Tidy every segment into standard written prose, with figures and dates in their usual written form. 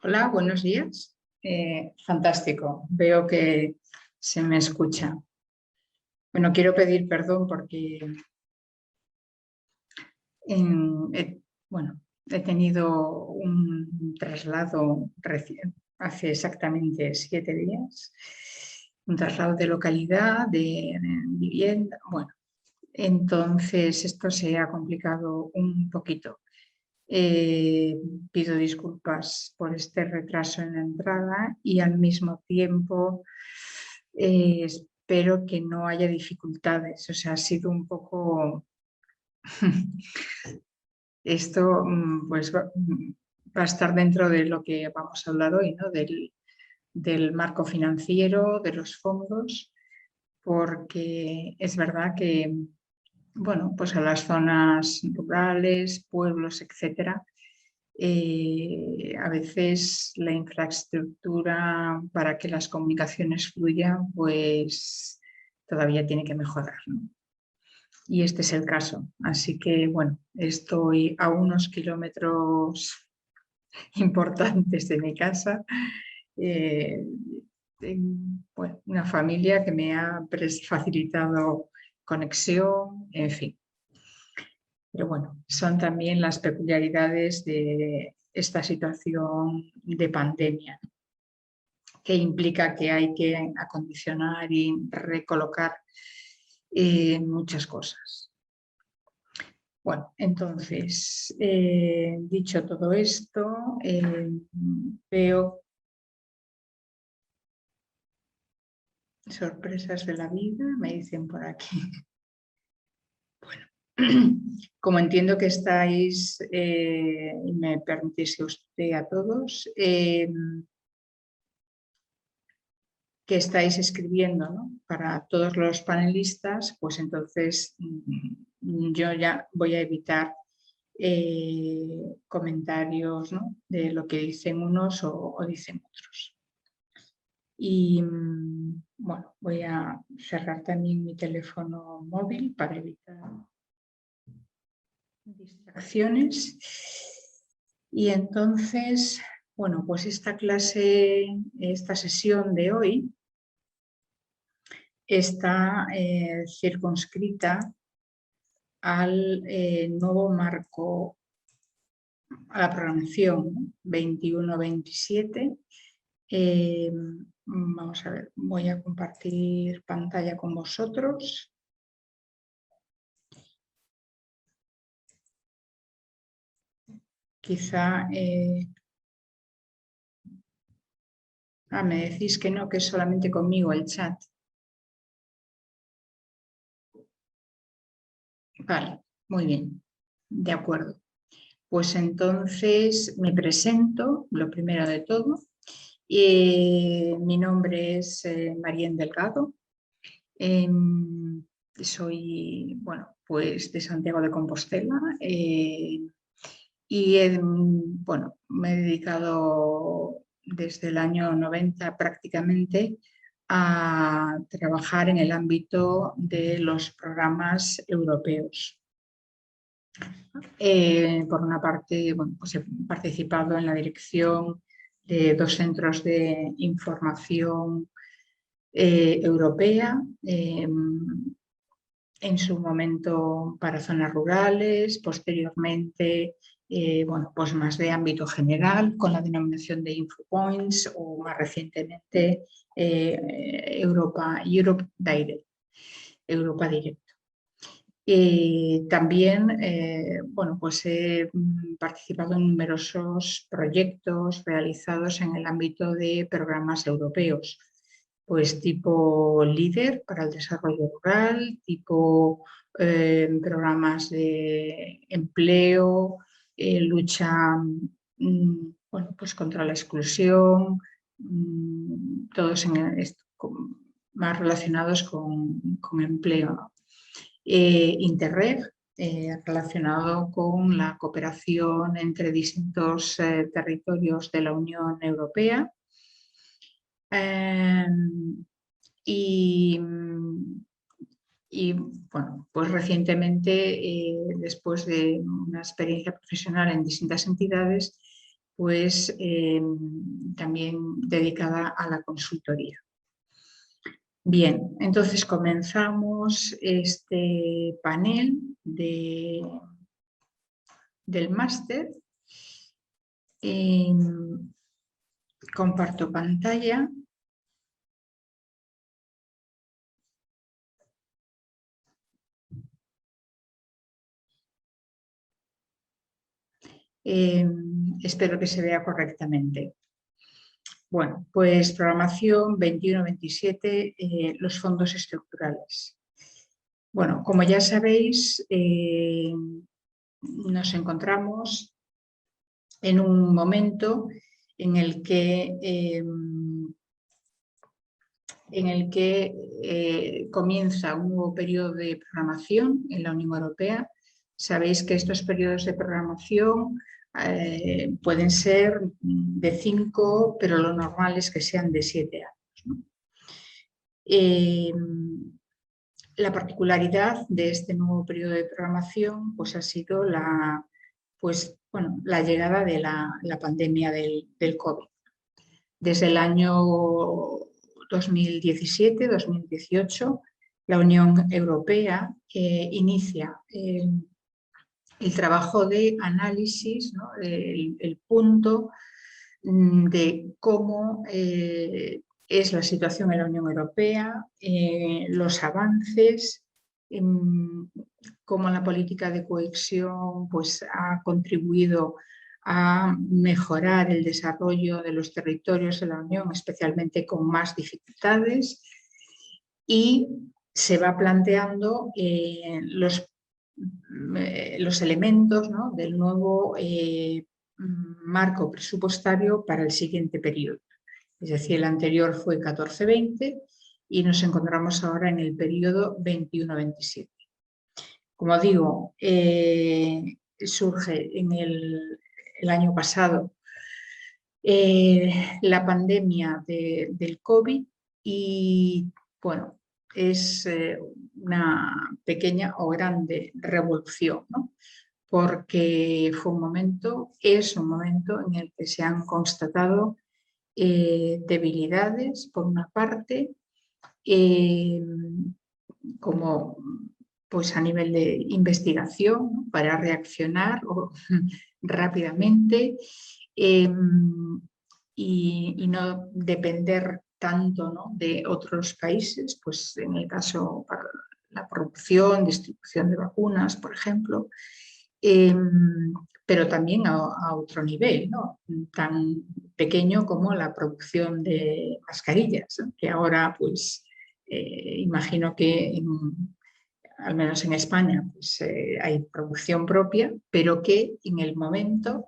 Hola, buenos días. Fantástico, veo que se me escucha. Bueno, quiero pedir perdón porque he tenido un traslado hace exactamente 7 días, un traslado de localidad, de vivienda. Bueno, entonces esto se ha complicado un poquito. Pido disculpas por este retraso en la entrada y al mismo tiempo espero que no haya dificultades. O sea, ha sido un poco... Esto pues va a estar dentro de lo que vamos a hablar hoy, ¿no? Del marco financiero, de los fondos, porque es verdad que, bueno, pues a las zonas rurales, pueblos, etcétera, a veces la infraestructura para que las comunicaciones fluyan, pues todavía tiene que mejorar, ¿no? Y este es el caso. Así que, bueno, estoy a unos kilómetros importantes de mi casa. Bueno, una familia que me ha facilitado conexión, en fin. Pero bueno, son también las peculiaridades de esta situación de pandemia, que implica que hay que acondicionar y recolocar muchas cosas. Bueno, entonces, dicho todo esto, veo sorpresas de la vida, me dicen por aquí. Bueno, como entiendo que estáis, y me permitís que os dé a todos, que estáis escribiendo, ¿no? Para todos los panelistas, pues entonces yo ya voy a evitar comentarios, ¿no? De lo que dicen unos o dicen otros. Y bueno, voy a cerrar también mi teléfono móvil para evitar distracciones. Y entonces, bueno, pues esta clase, esta sesión de hoy está circunscrita al nuevo marco, a la programación 21-27. Vamos a ver, voy a compartir pantalla con vosotros. Quizá... me decís que no, que es solamente conmigo el chat. Vale, muy bien, de acuerdo. Pues entonces me presento, lo primero de todo. Mi nombre es Marien Delgado. Soy, bueno, pues de Santiago de Compostela y bueno, me he dedicado desde el año 90 prácticamente a trabajar en el ámbito de los programas europeos. Por una parte, bueno, pues he participado en la dirección de 2 centros de información europea, en su momento para zonas rurales, posteriormente bueno, pues más de ámbito general con la denominación de Infopoints o más recientemente Europa Direct, Europa Direct. También bueno, pues he participado en numerosos proyectos realizados en el ámbito de programas europeos, pues tipo LEADER para el desarrollo rural, tipo programas de empleo, lucha bueno, pues contra la exclusión, todos más relacionados con empleo, ¿no? Interreg, relacionado con la cooperación entre distintos territorios de la Unión Europea. Y bueno, pues recientemente, después de una experiencia profesional en distintas entidades, pues también dedicada a la consultoría. Bien, entonces comenzamos este panel del máster. Comparto pantalla. Espero que se vea correctamente. Bueno, pues programación 21-27, los fondos estructurales. Bueno, como ya sabéis, nos encontramos en un momento en el que comienza un nuevo periodo de programación en la Unión Europea. Sabéis que estos periodos de programación pueden ser de 5, pero lo normal es que sean de 7 años, ¿no? La particularidad de este nuevo periodo de programación pues, ha sido la llegada de la pandemia del COVID. Desde el año 2017-2018, la Unión Europea inicia el trabajo de análisis, ¿no? el punto de cómo es la situación en la Unión Europea, los avances, cómo la política de cohesión pues, ha contribuido a mejorar el desarrollo de los territorios de la Unión, especialmente con más dificultades, y se va planteando los elementos, ¿no? del nuevo marco presupuestario para el siguiente periodo. Es decir, el anterior fue 14-20 y nos encontramos ahora en el periodo 21-27. Como digo, surge en el año pasado la pandemia del COVID y, bueno, es una pequeña o grande revolución, ¿no? Porque es un momento en el que se han constatado debilidades, por una parte, como pues a nivel de investigación, ¿no? Para reaccionar rápidamente y no depender tanto, ¿no? de otros países, pues en el caso para la producción, distribución de vacunas, por ejemplo, pero también a otro nivel, ¿no? Tan pequeño como la producción de mascarillas, ¿no? Que ahora pues imagino que al menos en España pues, hay producción propia, pero que en el momento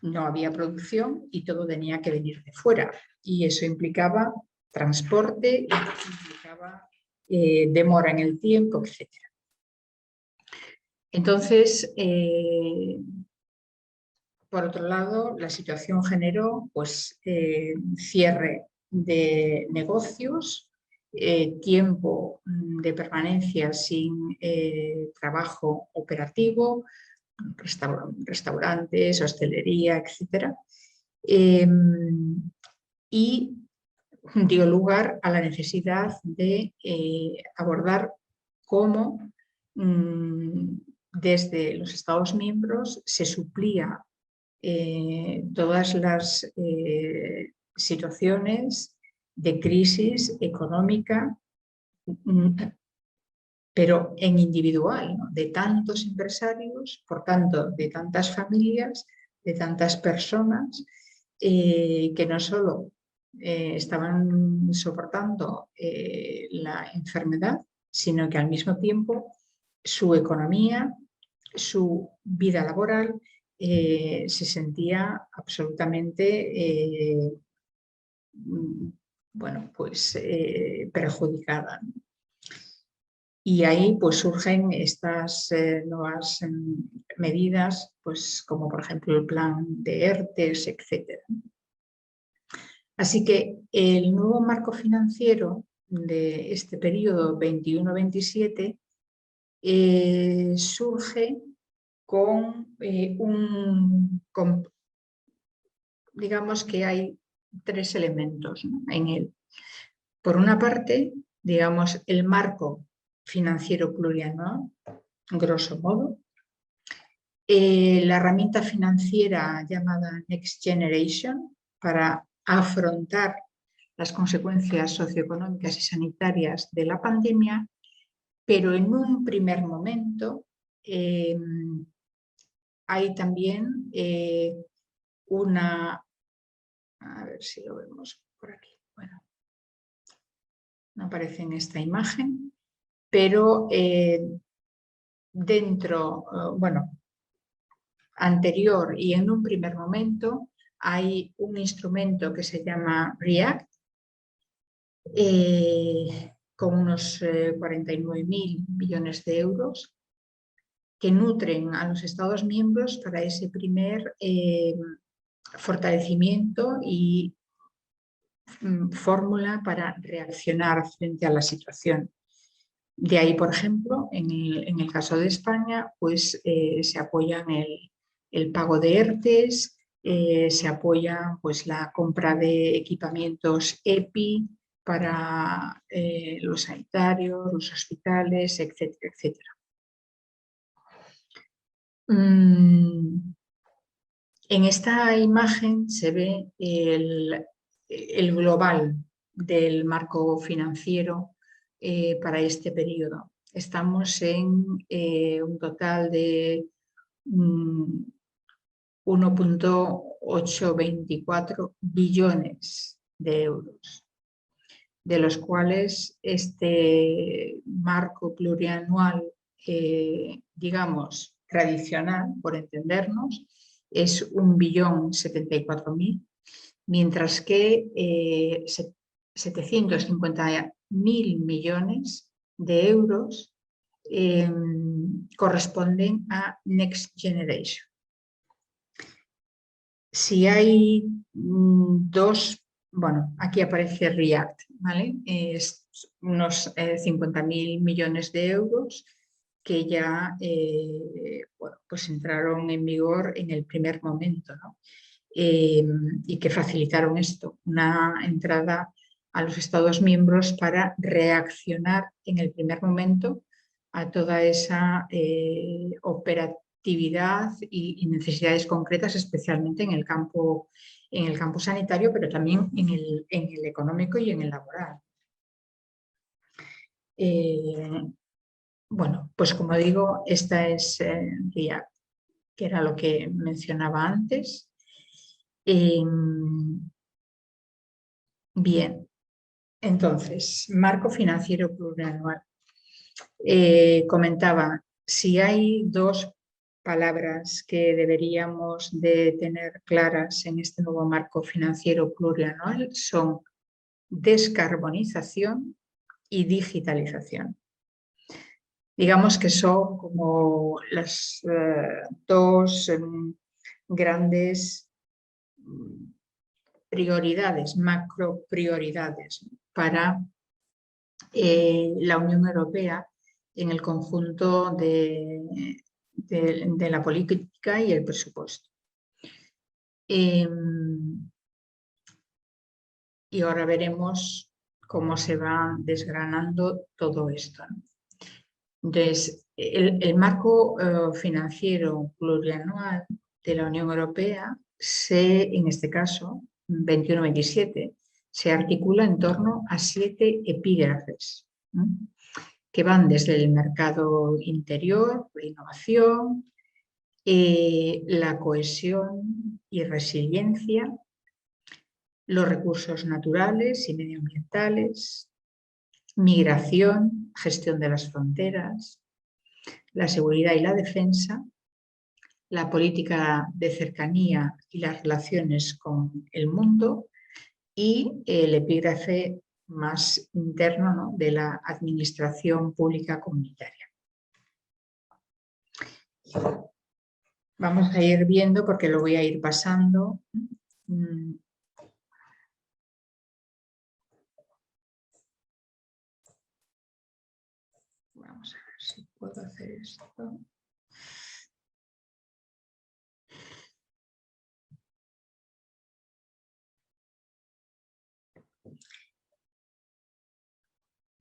no había producción y todo tenía que venir de fuera. Y eso implicaba transporte, implicaba demora en el tiempo, etc. Entonces, por otro lado, la situación generó pues, cierre de negocios, tiempo de permanencia sin trabajo operativo, restaurantes, hostelería, etc. Y dio lugar a la necesidad de abordar cómo desde los Estados miembros se suplía todas las situaciones de crisis económica, pero en individual, ¿no? De tantos empresarios, por tanto, de tantas familias, de tantas personas que no solo estaban soportando la enfermedad, sino que al mismo tiempo su economía, su vida laboral se sentía absolutamente perjudicada. Y ahí pues, surgen estas nuevas medidas, pues, como por ejemplo el plan de ERTES, etc. Así que el nuevo marco financiero de este periodo 21-27 surge digamos que hay tres elementos, ¿no?, en él. Por una parte, digamos, el marco financiero plurianual, grosso modo, la herramienta financiera llamada Next Generation para afrontar las consecuencias socioeconómicas y sanitarias de la pandemia, pero en un primer momento hay también a ver si lo vemos por aquí, bueno, no aparece en esta imagen, pero anterior y en un primer momento hay un instrumento que se llama REACT, con unos 49.000 millones de euros que nutren a los Estados miembros para ese primer fortalecimiento y fórmula para reaccionar frente a la situación. De ahí, por ejemplo, en el caso de España, pues se apoyan el pago de ERTEs, se apoya pues la compra de equipamientos EPI para los sanitarios, los hospitales, etcétera, etcétera. En esta imagen se ve el global del marco financiero para este periodo. Estamos en un total de 1,824 billones de euros, de los cuales este marco plurianual, digamos, tradicional, por entendernos, es 1.074.000, mientras que 750.000 millones de euros corresponden a Next Generation. Si hay aquí aparece REACT, ¿vale? Es unos 50.000 millones de euros que ya pues entraron en vigor en el primer momento, ¿no? Y que facilitaron esto, una entrada a los Estados miembros para reaccionar en el primer momento a toda esa operatividad y necesidades concretas, especialmente en el campo sanitario, pero también en el económico y en el laboral. Bueno, pues como digo, esta es REACT, que era lo que mencionaba antes. Bien, entonces, marco financiero plurianual. Comentaba, si hay dos palabras que deberíamos de tener claras en este nuevo marco financiero plurianual, son descarbonización y digitalización. Digamos que son como las dos grandes prioridades, macro prioridades para la Unión Europea en el conjunto de la política y el presupuesto. Y ahora veremos cómo se va desgranando todo esto, ¿no? Entonces, el marco financiero plurianual de la Unión Europea, en este caso, 21-27, se articula en torno a 7 epígrafes, ¿no?, que van desde el mercado interior, la innovación, la cohesión y resiliencia, los recursos naturales y medioambientales, migración, gestión de las fronteras, la seguridad y la defensa, la política de cercanía y las relaciones con el mundo y el epígrafe más interno, ¿no?, de la administración pública comunitaria. Vamos a ir viendo porque lo voy a ir pasando. Vamos a ver si puedo hacer esto.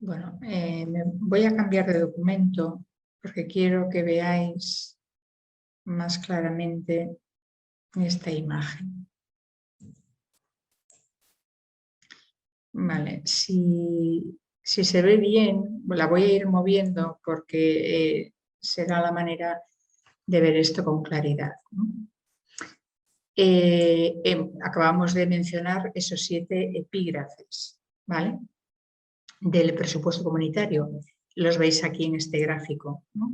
Bueno, voy a cambiar de documento porque quiero que veáis más claramente esta imagen. Vale, si se ve bien, la voy a ir moviendo porque será la manera de ver esto con claridad, ¿no? Acabamos de mencionar esos 7 epígrafes, ¿vale?, del presupuesto comunitario. Los veis aquí en este gráfico, ¿no?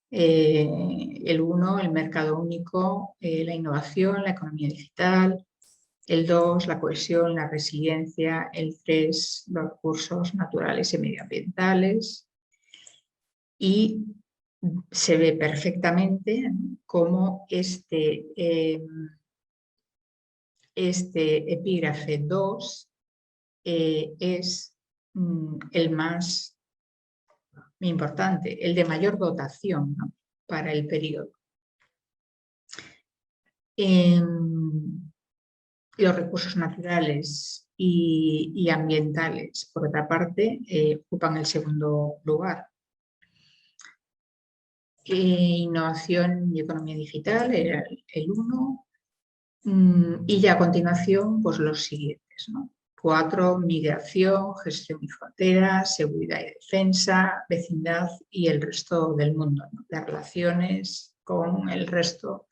El 1, el mercado único, la innovación, la economía digital. El 2, la cohesión, la resiliencia. El 3, los recursos naturales y medioambientales. Y se ve perfectamente cómo este epígrafe 2 es el más importante, el de mayor dotación, ¿no?, para el periodo. Los recursos naturales y ambientales, por otra parte, ocupan el segundo lugar. Innovación y economía digital era el 1, y ya a continuación pues los siguientes, ¿no? 4, migración, gestión y fronteras, seguridad y defensa, vecindad y el resto del mundo, ¿no?, las relaciones con el resto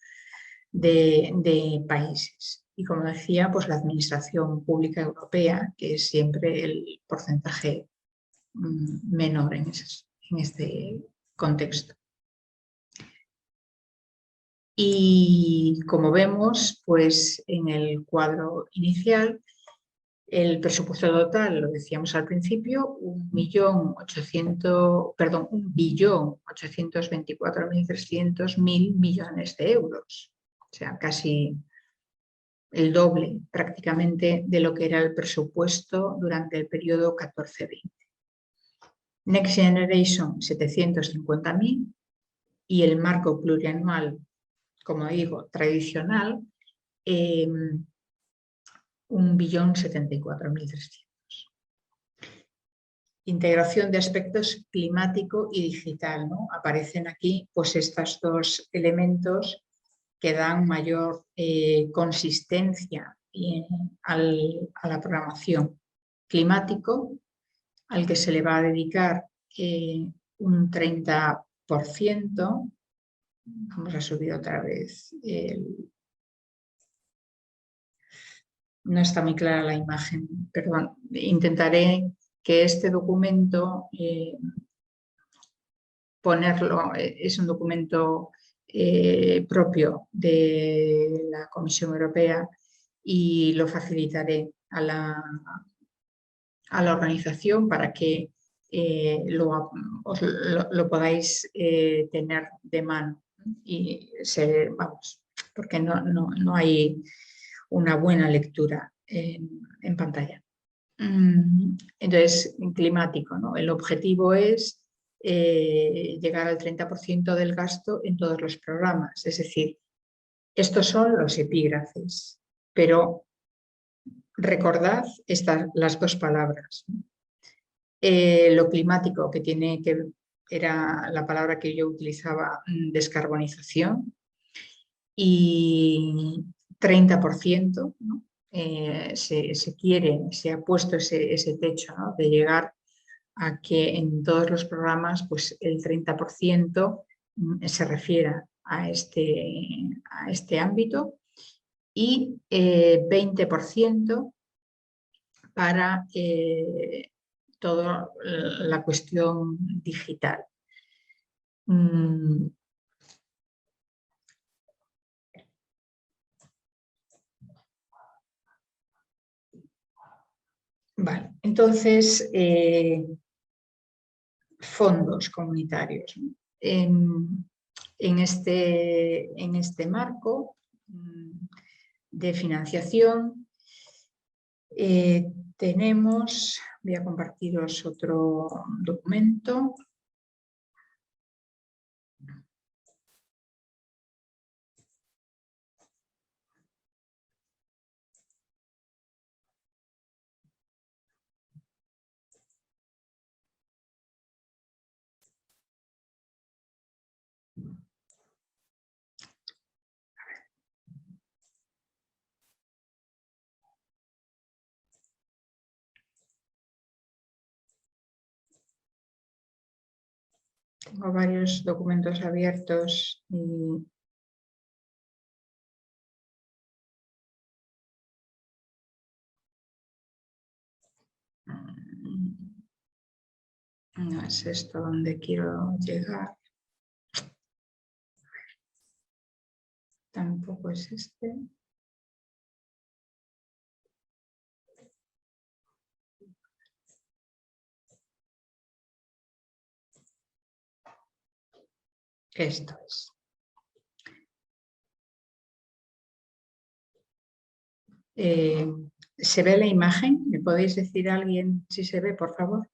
de países. Y como decía, pues la administración pública europea, que es siempre el porcentaje menor en este contexto. Y como vemos, pues en el cuadro inicial, el presupuesto total, lo decíamos al principio, 1.824.300.000 millones de euros. O sea, casi el doble prácticamente de lo que era el presupuesto durante el periodo 14-20. Next Generation, 750.000, y el marco plurianual, como digo, tradicional, 1.074.300.000. Integración de aspectos climático y digital, ¿no? Aparecen aquí pues estos 2 elementos que dan mayor consistencia a la programación. Climático, al que se le va a dedicar un 30%. Vamos a subir otra vez. No está muy clara la imagen, perdón. Intentaré que este documento ponerlo, es un documento propio de la Comisión Europea y lo facilitaré a la organización para que lo podáis tener de mano y porque no hay una buena lectura en pantalla. Entonces, climático, ¿no? El objetivo es llegar al 30% del gasto en todos los programas. Es decir, estos son los epígrafes, pero recordad las 2 palabras. Lo climático, era la palabra que yo utilizaba, descarbonización, y 30%, ¿no? Se ha puesto ese techo, ¿no?, de llegar a que en todos los programas pues el 30% se refiera a este ámbito y 20% para toda la cuestión digital. Vale, entonces, fondos comunitarios. En este marco de financiación tenemos, voy a compartiros otro documento. Tengo varios documentos abiertos y no es esto donde quiero llegar. Tampoco es este. Esto es. ¿Se ve la imagen? ¿Me podéis decir a alguien si se ve, por favor?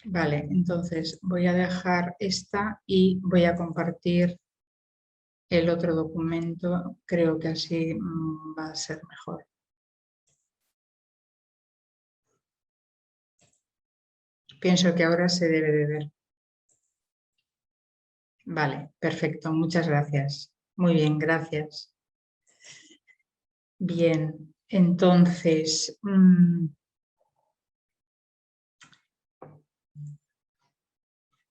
Vale, entonces voy a dejar esta y voy a compartir el otro documento. Creo que así va a ser mejor. Pienso que ahora se debe de ver. Vale, perfecto. Muchas gracias. Muy bien, gracias. Bien, entonces,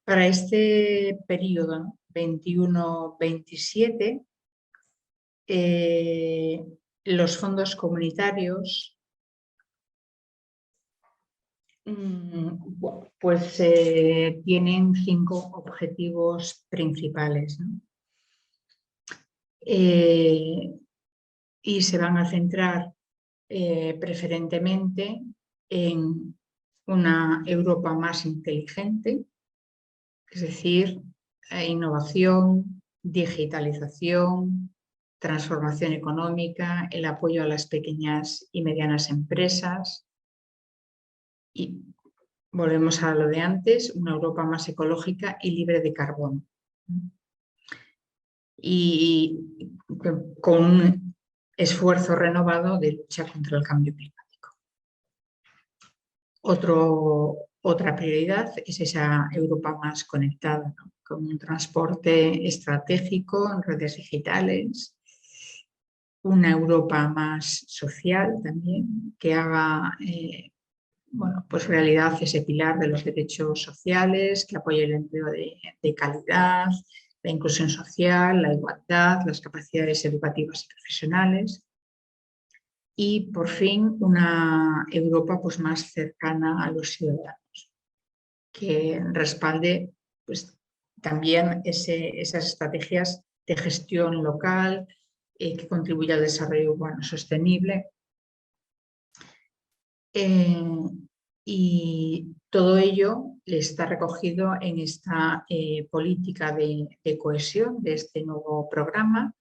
para este periodo 21-27, los fondos comunitarios pues tienen 5 objetivos principales, ¿no? Y se van a centrar preferentemente en una Europa más inteligente, es decir, innovación, digitalización, transformación económica, el apoyo a las pequeñas y medianas empresas y volvemos a lo de antes, una Europa más ecológica y libre de carbono. Y con un esfuerzo renovado de lucha contra el cambio climático. Otra prioridad es esa Europa más conectada, ¿no? Con un transporte estratégico en redes digitales, una Europa más social también, que haga pues realidad ese pilar de los derechos sociales, que apoye el empleo de calidad, la inclusión social, la igualdad, las capacidades educativas y profesionales. Y por fin una Europa pues, más cercana a los ciudadanos, que respalde pues, también esas estrategias de gestión local, que contribuya al desarrollo urbano sostenible. Y todo ello está recogido en esta política de cohesión de este nuevo programa,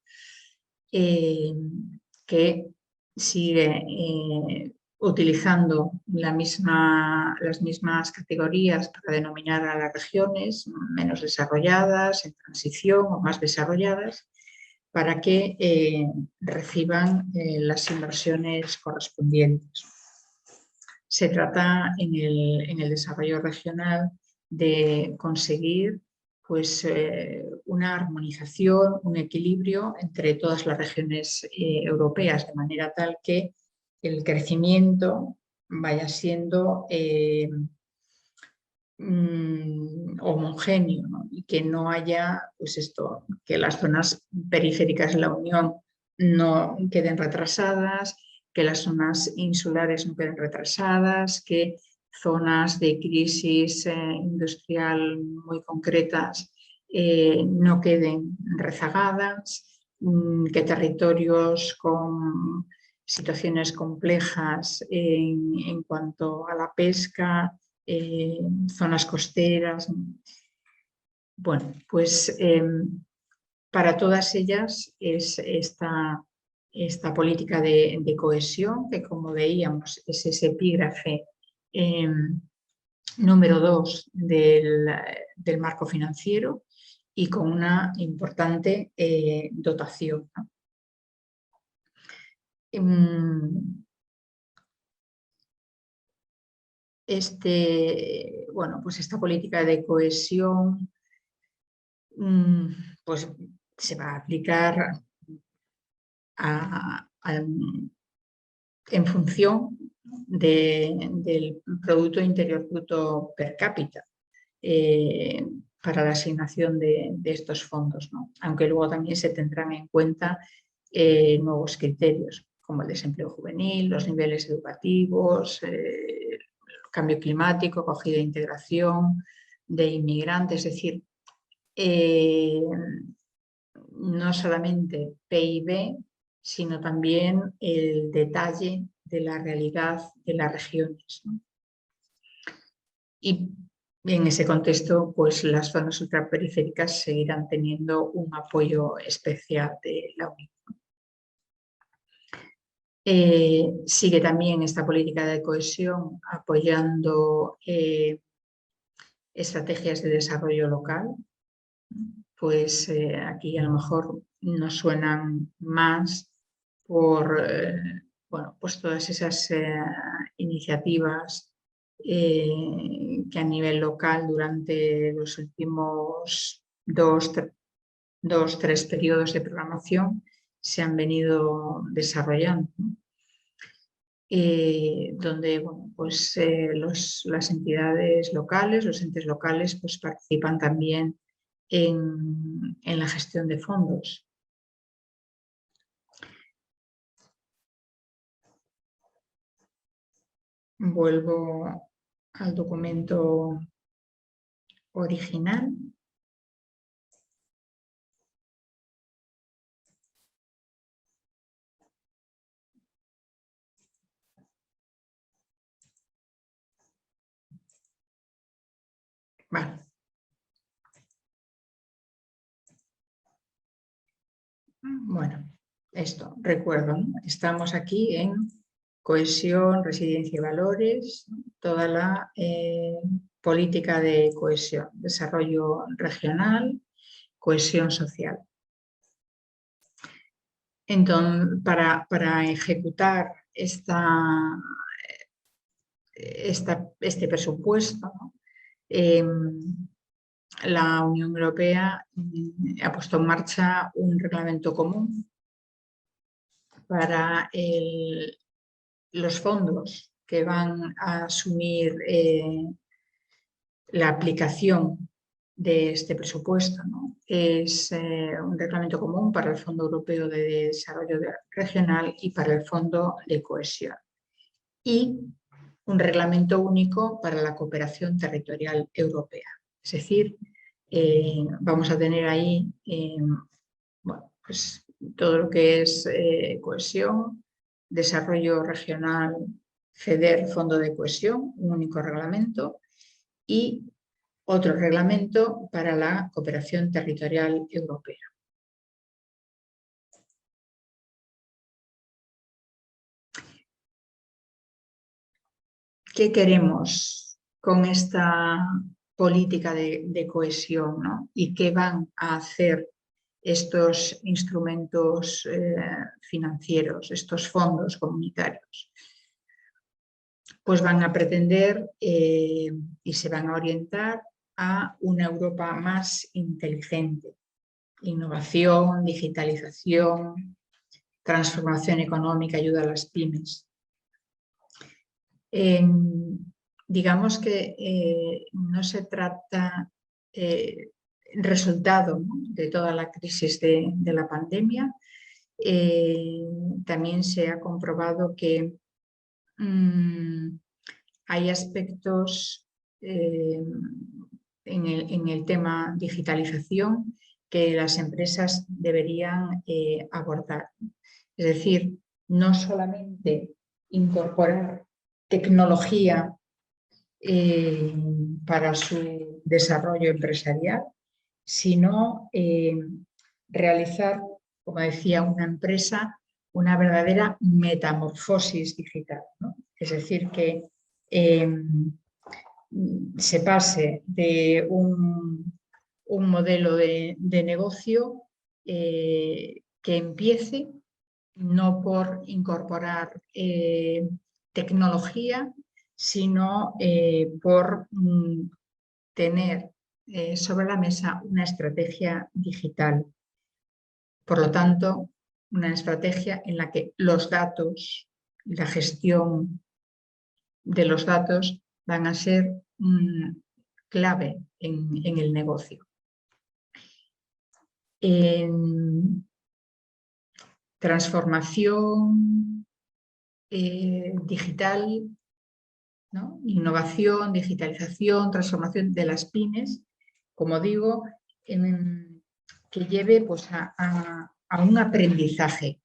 que sigue utilizando las mismas categorías para denominar a las regiones menos desarrolladas, en transición o más desarrolladas, para que reciban las inversiones correspondientes. Se trata en el desarrollo regional de conseguir pues, una armonización, un equilibrio entre todas las regiones europeas, de manera tal que el crecimiento vaya siendo homogéneo, ¿no? Y que no haya, pues esto, que las zonas periféricas de la Unión no queden retrasadas, que las zonas insulares no queden retrasadas, que zonas de crisis industrial muy concretas no queden rezagadas, que territorios con situaciones complejas en cuanto a la pesca, zonas costeras. Bueno, pues para todas ellas es esta política de cohesión, que como veíamos es ese epígrafe número 2 del marco financiero y con una importante dotación, ¿no? pues esta política de cohesión pues se va a aplicar en función del Producto Interior Bruto per cápita para la asignación de estos fondos, ¿no? Aunque luego también se tendrán en cuenta nuevos criterios como el desempleo juvenil, los niveles educativos, el cambio climático, acogida e integración de inmigrantes, es decir, no solamente PIB, sino también el detalle de la realidad de las regiones, ¿no? Y en ese contexto, pues las zonas ultraperiféricas seguirán teniendo un apoyo especial de la Unión. Sigue también esta política de cohesión apoyando estrategias de desarrollo local. Pues aquí a lo mejor nos suenan más por pues todas esas iniciativas que a nivel local durante los últimos tres periodos de programación se han venido desarrollando, ¿no? Donde pues, las entidades locales, los entes locales, pues participan también en la gestión de fondos. Vuelvo al documento original. Vale. Bueno, esto, recuerdo, ¿no? Estamos aquí en cohesión, resiliencia y valores, toda la política de cohesión, desarrollo regional, cohesión social. Entonces, para ejecutar este presupuesto, ¿no? La Unión Europea ha puesto en marcha un reglamento común para los fondos que van a asumir la aplicación de este presupuesto, ¿no? Es un reglamento común para el Fondo Europeo de Desarrollo Regional y para el Fondo de Cohesión. Y un reglamento único para la cooperación territorial europea. Es decir, vamos a tener ahí pues, todo lo que es cohesión, desarrollo regional, FEDER, Fondo de Cohesión, un único reglamento, y otro reglamento para la cooperación territorial europea. ¿Qué queremos con esta política de cohesión, ¿no? ¿Y qué van a hacer estos instrumentos financieros, estos fondos comunitarios? Pues van a pretender y se van a orientar a una Europa más inteligente. Innovación, digitalización, transformación económica, ayuda a las pymes. Digamos que no se trata resultado, ¿no?, de toda la crisis de la pandemia. También se ha comprobado que hay aspectos en el tema digitalización que las empresas deberían abordar. Es decir, no solamente incorporar tecnología para su desarrollo empresarial, sino realizar, como decía una empresa, una verdadera metamorfosis digital, ¿no? Es decir, que se pase de un modelo de negocio que empiece no por incorporar tecnología, sino por tener sobre la mesa una estrategia digital. Por lo tanto, una estrategia en la que los datos, la gestión de los datos van a ser clave en el negocio. En transformación digital, ¿no? Innovación, digitalización, transformación de las pymes, como digo, que lleve pues, a un aprendizaje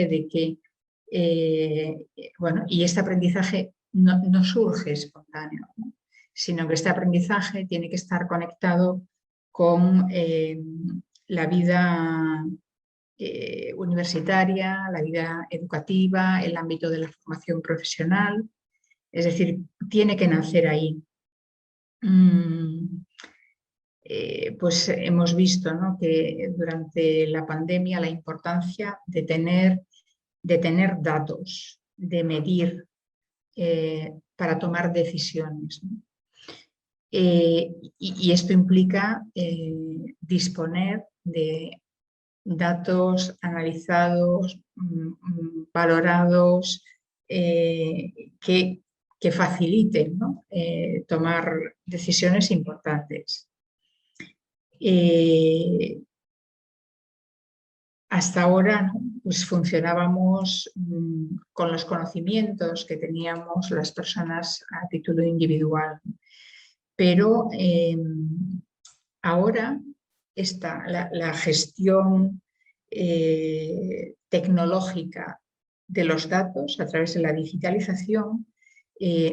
de que, bueno, y este aprendizaje no surge espontáneo, ¿no? Sino que este aprendizaje tiene que estar conectado con la vida universitaria, la vida educativa, el ámbito de la formación profesional, es decir, tiene que nacer ahí. Pues hemos visto, ¿no?, que durante la pandemia la importancia de tener datos, de medir para tomar decisiones, ¿no? Y esto implica disponer de datos analizados, valorados, que faciliten, ¿no?, tomar decisiones importantes. Hasta ahora, ¿no?, pues funcionábamos con los conocimientos que teníamos las personas a título individual, pero ahora la gestión tecnológica de los datos a través de la digitalización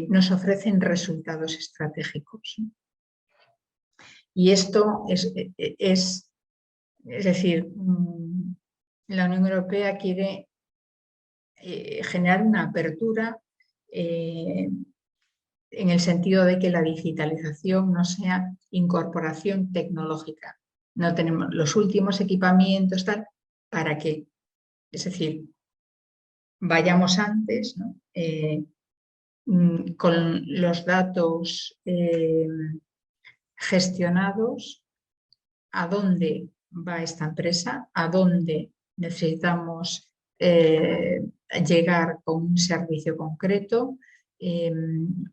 nos ofrecen resultados estratégicos. Y esto es decir, la Unión Europea quiere generar una apertura en el sentido de que la digitalización no sea incorporación tecnológica. No tenemos los últimos equipamientos, tal, ¿para qué? Es decir, vayamos antes, ¿no?, con los datos gestionados, a dónde va esta empresa, a dónde necesitamos llegar con un servicio concreto,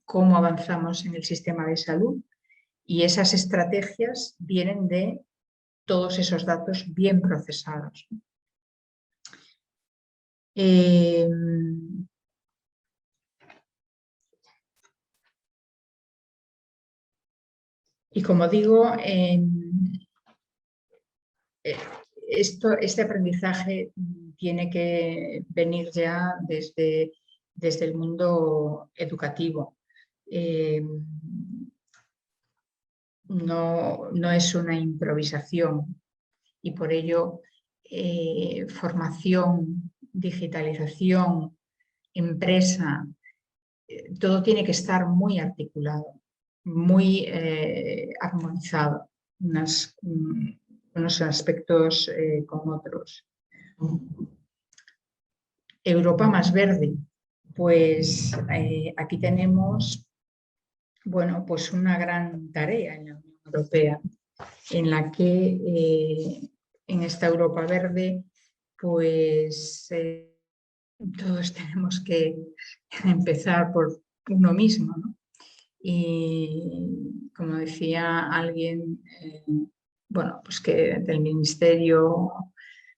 cómo avanzamos en el sistema de salud, y esas estrategias vienen de todos esos datos bien procesados. Y como digo, este aprendizaje tiene que venir ya desde el mundo educativo. No es una improvisación, y por ello formación, digitalización, empresa, todo tiene que estar muy articulado, muy armonizado, unos aspectos con otros. Europa más verde, pues aquí tenemos, bueno, pues una gran tarea en la Unión Europea, en la que en esta Europa verde, pues todos tenemos que empezar por uno mismo, ¿no? Y como decía alguien, bueno, pues que del Ministerio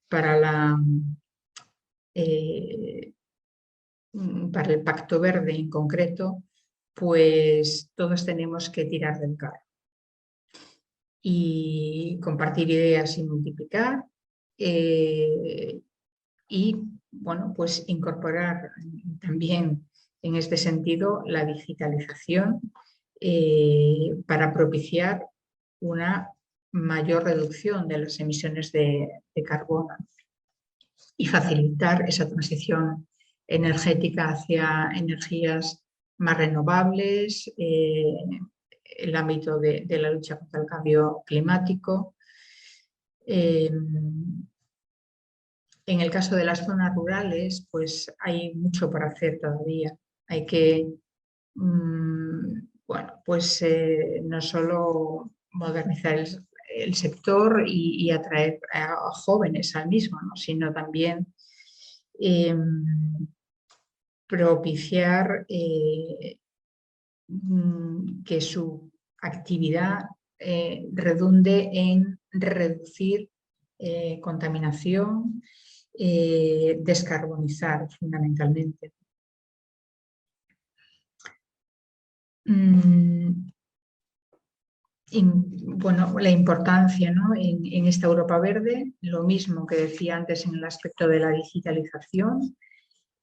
para el Pacto Verde en concreto, pues todos tenemos que tirar del carro y compartir ideas y multiplicar, y bueno, pues incorporar también en este sentido la digitalización para propiciar una mayor reducción de las emisiones de carbono y facilitar esa transición energética hacia energías más renovables, el ámbito de la lucha contra el cambio climático. En el caso de las zonas rurales, pues hay mucho por hacer todavía. Hay que bueno, pues no solo modernizar el sector y atraer a jóvenes al mismo, ¿no? Sino también propiciar que su actividad redunde en reducir contaminación, descarbonizar fundamentalmente. Bueno, la importancia, ¿no? en esta Europa verde, lo mismo que decía antes en el aspecto de la digitalización,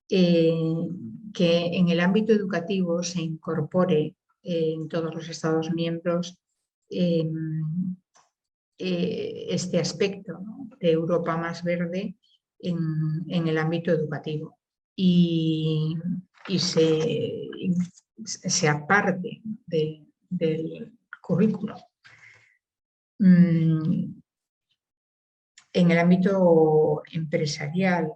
que en el ámbito educativo se incorpore en todos los Estados miembros este aspecto, ¿no? de Europa más verde en el ámbito educativo y se aparte del currículo. En el ámbito empresarial,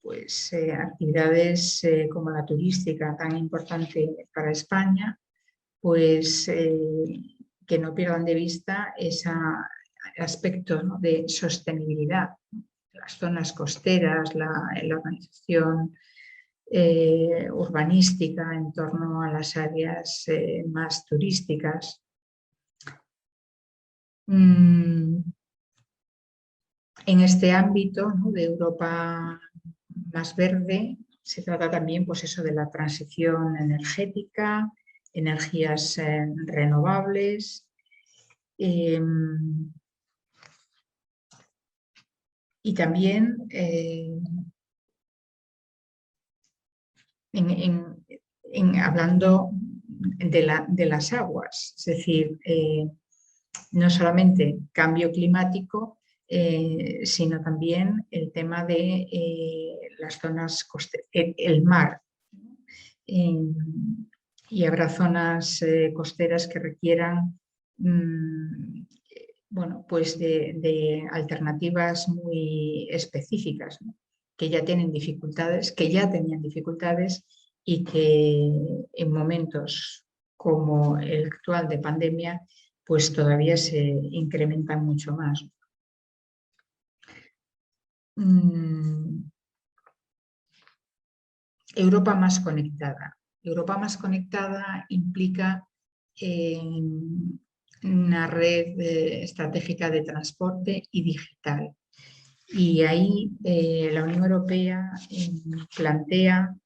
pues actividades como la turística, tan importante para España, pues que no pierdan de vista ese aspecto, ¿no? de sostenibilidad. Las zonas costeras, la organización urbanística en torno a las áreas más turísticas. En este ámbito, ¿no? de Europa más verde, se trata también pues eso, de la transición energética, energías renovables, y también hablando de las aguas, es decir, no solamente cambio climático, sino también el tema de las zonas costeras, el mar. Y habrá zonas costeras que requieran bueno, pues de alternativas muy específicas, ¿no? que ya tienen dificultades, que ya tenían dificultades y que en momentos como el actual de pandemia, pues todavía se incrementan mucho más. Europa más conectada. Europa más conectada implica una red estratégica de transporte y digital. Y ahí la Unión Europea plantea...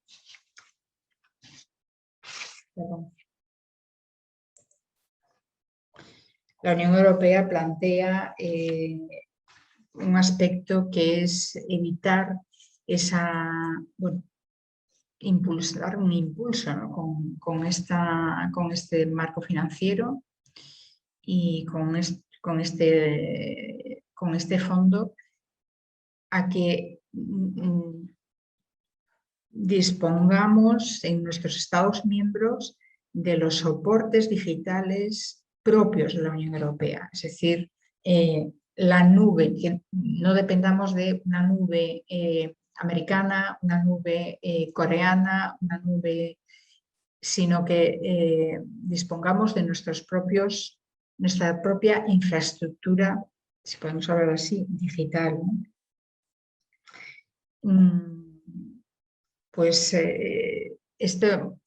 La Unión Europea plantea un aspecto que es evitar bueno, dar un impulso, ¿no? con este marco financiero y con este fondo a que dispongamos en nuestros Estados miembros de los soportes digitales propios de la Unión Europea, es decir, la nube, que no dependamos de una nube americana, una nube coreana, una nube, sino que dispongamos de nuestra propia infraestructura, si podemos hablar así, digital, ¿no? Pues esto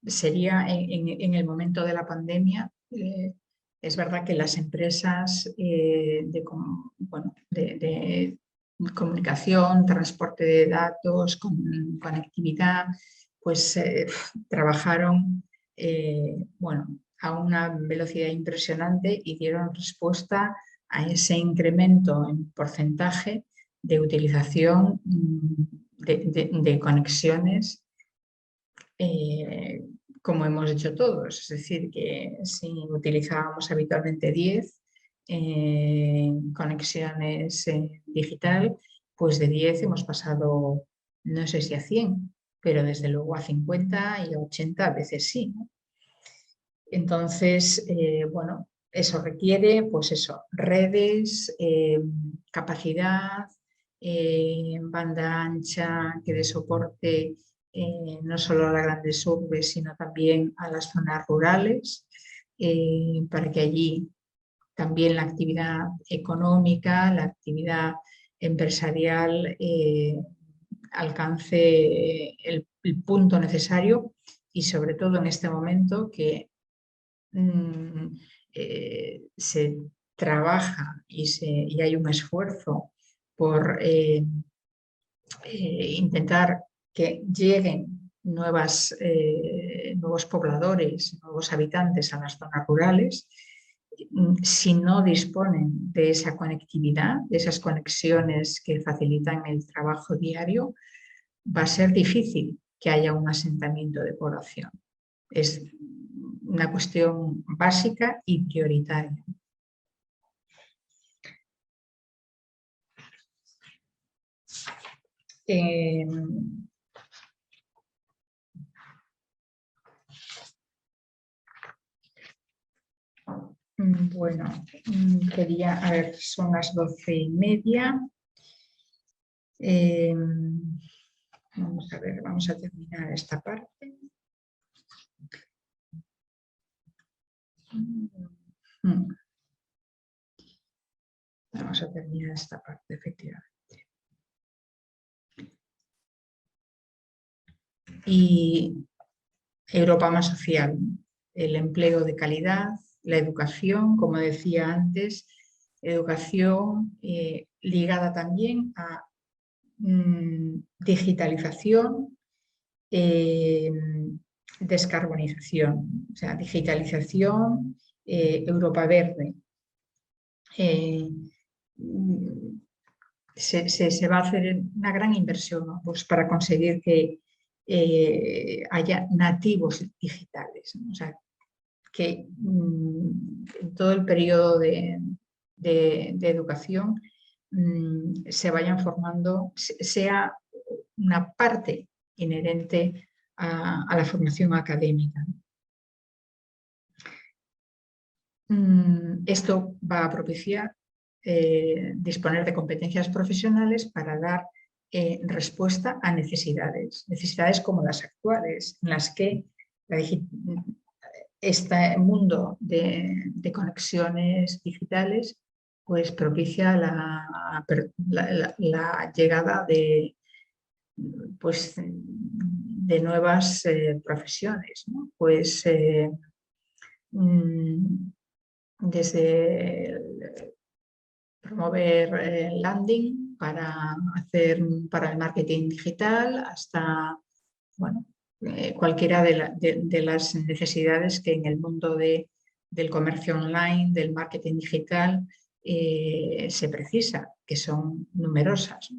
sería en el momento de la pandemia. Es verdad que las empresas de comunicación, transporte de datos, conectividad, pues trabajaron bueno, a una velocidad impresionante y dieron respuesta a ese incremento en porcentaje de utilización de conexiones como hemos hecho todos. Es decir, que si utilizábamos habitualmente 10 conexiones digital, pues de 10 hemos pasado, no sé si a 100, pero desde luego a 50 y a 80 a veces sí, ¿no? Entonces, bueno, eso requiere, pues eso, redes, capacidad, banda ancha que dé soporte no solo a las grandes urbes, sino también a las zonas rurales, para que allí también la actividad económica, la actividad empresarial alcance el punto necesario, y sobre todo en este momento que se trabaja y hay un esfuerzo por intentar que lleguen nuevos pobladores, nuevos habitantes a las zonas rurales. Si no disponen de esa conectividad, de esas conexiones que facilitan el trabajo diario, va a ser difícil que haya un asentamiento de población. Es una cuestión básica y prioritaria. Bueno, quería, a ver, son las 12:30. Vamos a ver, vamos a terminar esta parte. Vamos a terminar esta parte, efectivamente. Y Europa más social, el empleo de calidad, la educación, como decía antes, educación ligada también a digitalización, descarbonización, o sea, digitalización, Europa verde. Se va a hacer una gran inversión, ¿no? Pues para conseguir que haya nativos digitales, ¿no? O sea, que en todo el periodo de educación se vayan formando, sea una parte inherente a la formación académica. Esto va a propiciar disponer de competencias profesionales para dar respuesta a necesidades como las actuales, en las que este mundo de conexiones digitales pues propicia la llegada de, pues, de nuevas profesiones, ¿no? Pues desde promover landing para el marketing digital hasta, bueno, cualquiera de las necesidades que en el mundo del comercio online, del marketing digital, se precisa, que son numerosas.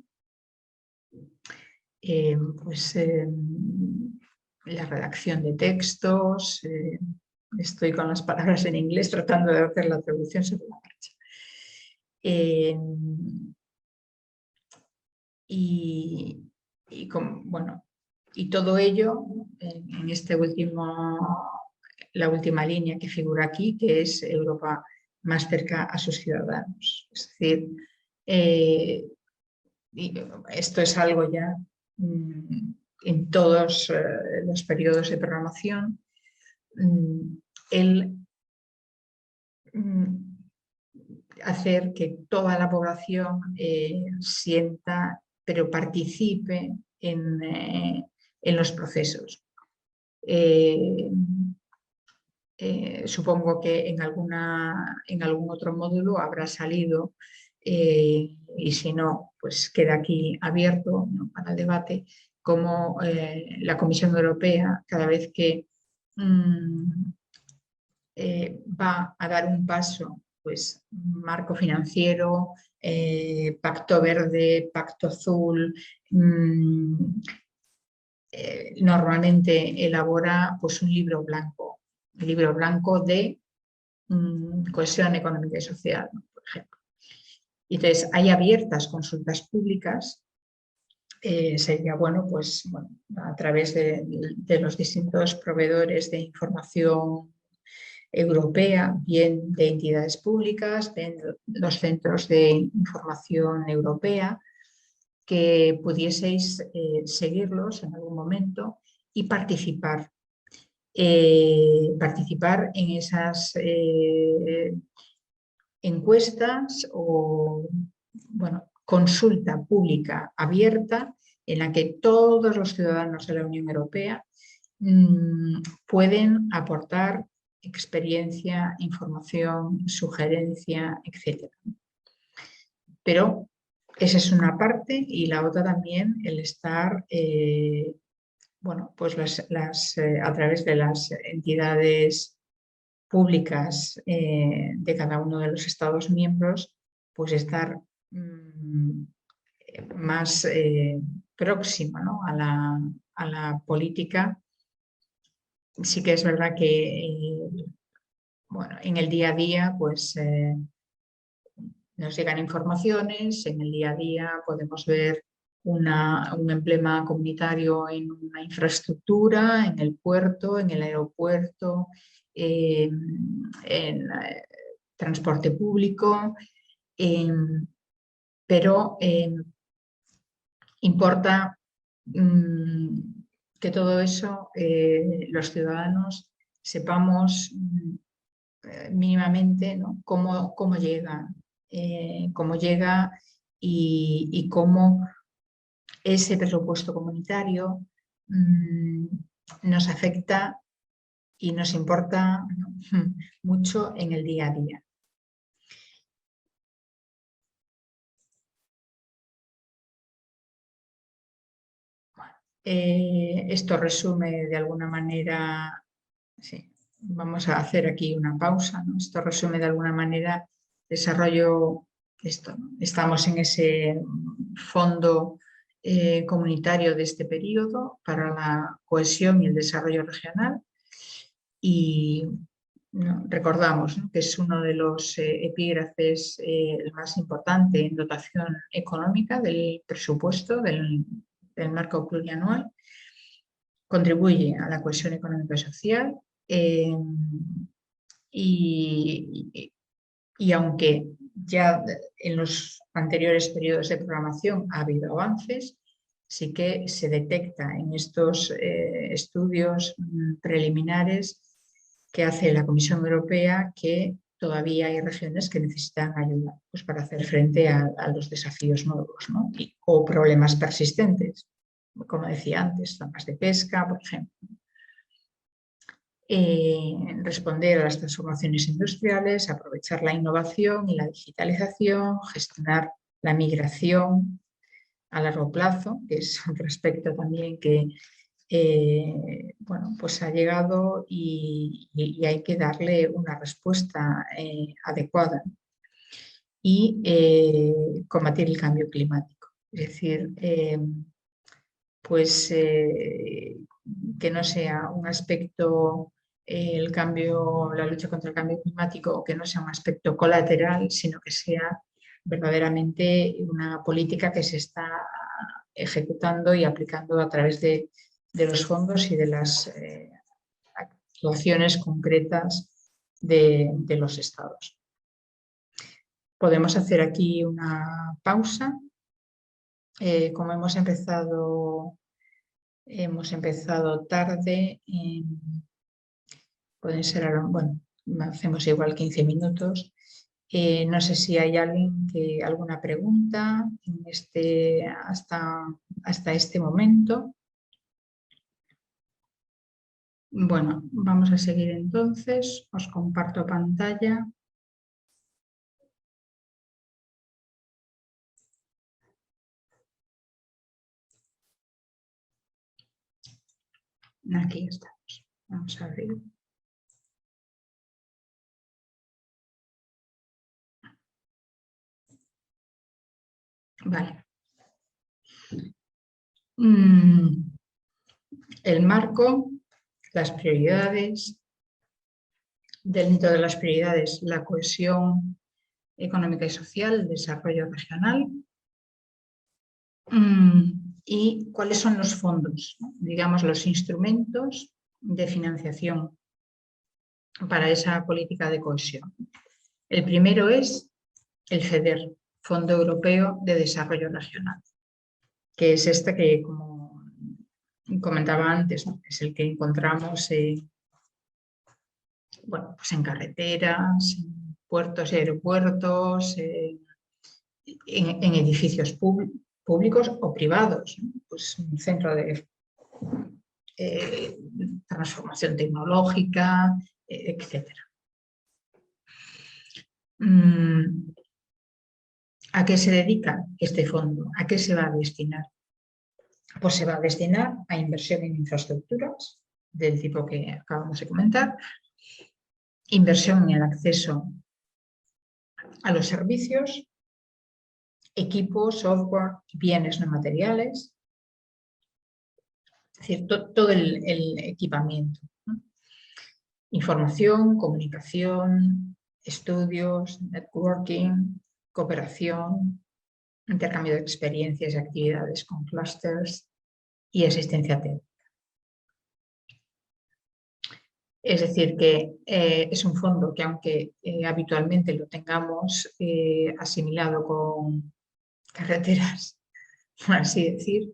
Pues la redacción de textos, estoy con las palabras en inglés tratando de hacer la traducción sobre la marcha. Bueno, y todo ello en la última línea que figura aquí, que es Europa más cerca a sus ciudadanos. Es decir, esto es algo ya en todos los periodos de programación, el hacer que toda la población sienta, pero participe en los procesos. Supongo que en algún otro módulo habrá salido, y si no, pues queda aquí abierto, ¿no?, para el debate, cómo la Comisión Europea, cada vez que va a dar un paso, pues marco financiero, pacto verde, pacto azul, normalmente elabora pues un libro blanco de cohesión económica y social, ¿no?, por ejemplo. Entonces, hay abiertas consultas públicas. Sería bueno, pues, a través de los distintos proveedores de información europea, bien de entidades públicas, de los centros de información europea, que pudieseis seguirlos en algún momento y participar. Participar en esas encuestas o consulta pública abierta en la que todos los ciudadanos de la Unión Europea pueden aportar experiencia, información, sugerencia, etc. Pero esa es una parte, y la otra también el estar pues a través de las entidades públicas de cada uno de los Estados miembros, pues estar más próxima, ¿no?, a la política. Sí que es verdad que en el día a día pues nos llegan informaciones, en el día a día podemos ver un emblema comunitario en una infraestructura, en el puerto, en el aeropuerto, en transporte público, pero importa que todo eso los ciudadanos sepamos mínimamente, ¿no?, cómo llega y cómo ese presupuesto comunitario nos afecta y nos importa, ¿no?, mucho en el día a día. Esto resume de alguna manera, sí, vamos a hacer aquí una pausa, ¿no? Esto resume de alguna manera desarrollo, ¿no? Estamos en ese fondo comunitario de este periodo para la cohesión y el desarrollo regional, y ¿no?, recordamos, ¿no?, que es uno de los epígrafes el más importante en dotación económica del presupuesto del marco plurianual, contribuye a la cohesión económica y social, y aunque ya en los anteriores periodos de programación ha habido avances, sí que se detecta en estos estudios preliminares que hace la Comisión Europea que todavía hay regiones que necesitan ayuda, pues, para hacer frente a los desafíos nuevos, ¿no?, o problemas persistentes, como decía antes, zonas de pesca, por ejemplo. Responder a las transformaciones industriales, aprovechar la innovación y la digitalización, gestionar la migración a largo plazo, que es otro aspecto también que pues ha llegado y hay que darle una respuesta adecuada. Y combatir el cambio climático, es decir, que no sea un aspecto la lucha contra el cambio climático, o que no sea un aspecto colateral, sino que sea verdaderamente una política que se está ejecutando y aplicando a través de los fondos y de las actuaciones concretas de los estados. Podemos hacer aquí una pausa. Como hemos empezado tarde, pueden ser, hacemos igual 15 minutos. No sé si hay alguna pregunta hasta este momento. Bueno, vamos a seguir entonces. Os comparto pantalla. Aquí estamos. Vamos a abrir. Vale. El marco, las prioridades. Dentro de las prioridades, la cohesión económica y social, el desarrollo regional. Y cuáles son los fondos, ¿no?, digamos, los instrumentos de financiación para esa política de cohesión. El primero es el FEDER, Fondo Europeo de Desarrollo Regional. que es este que, como comentaba antes, ¿no? Es el que encontramos bueno, pues en carreteras, en puertos y aeropuertos, en edificios públicos o privados, ¿no? Pues un centro de transformación tecnológica, etc. ¿A qué se dedica este fondo? ¿A qué se va a destinar? Pues se va a destinar a inversión en infraestructuras del tipo que acabamos de comentar, inversión en el acceso a los servicios, equipos, software, bienes no materiales, es decir, todo el equipamiento, ¿no? Información, comunicación, estudios, networking, cooperación, intercambio de experiencias y actividades con clústeres y asistencia técnica. Es decir, que es un fondo que, aunque habitualmente lo tengamos asimilado con carreteras, por así decir,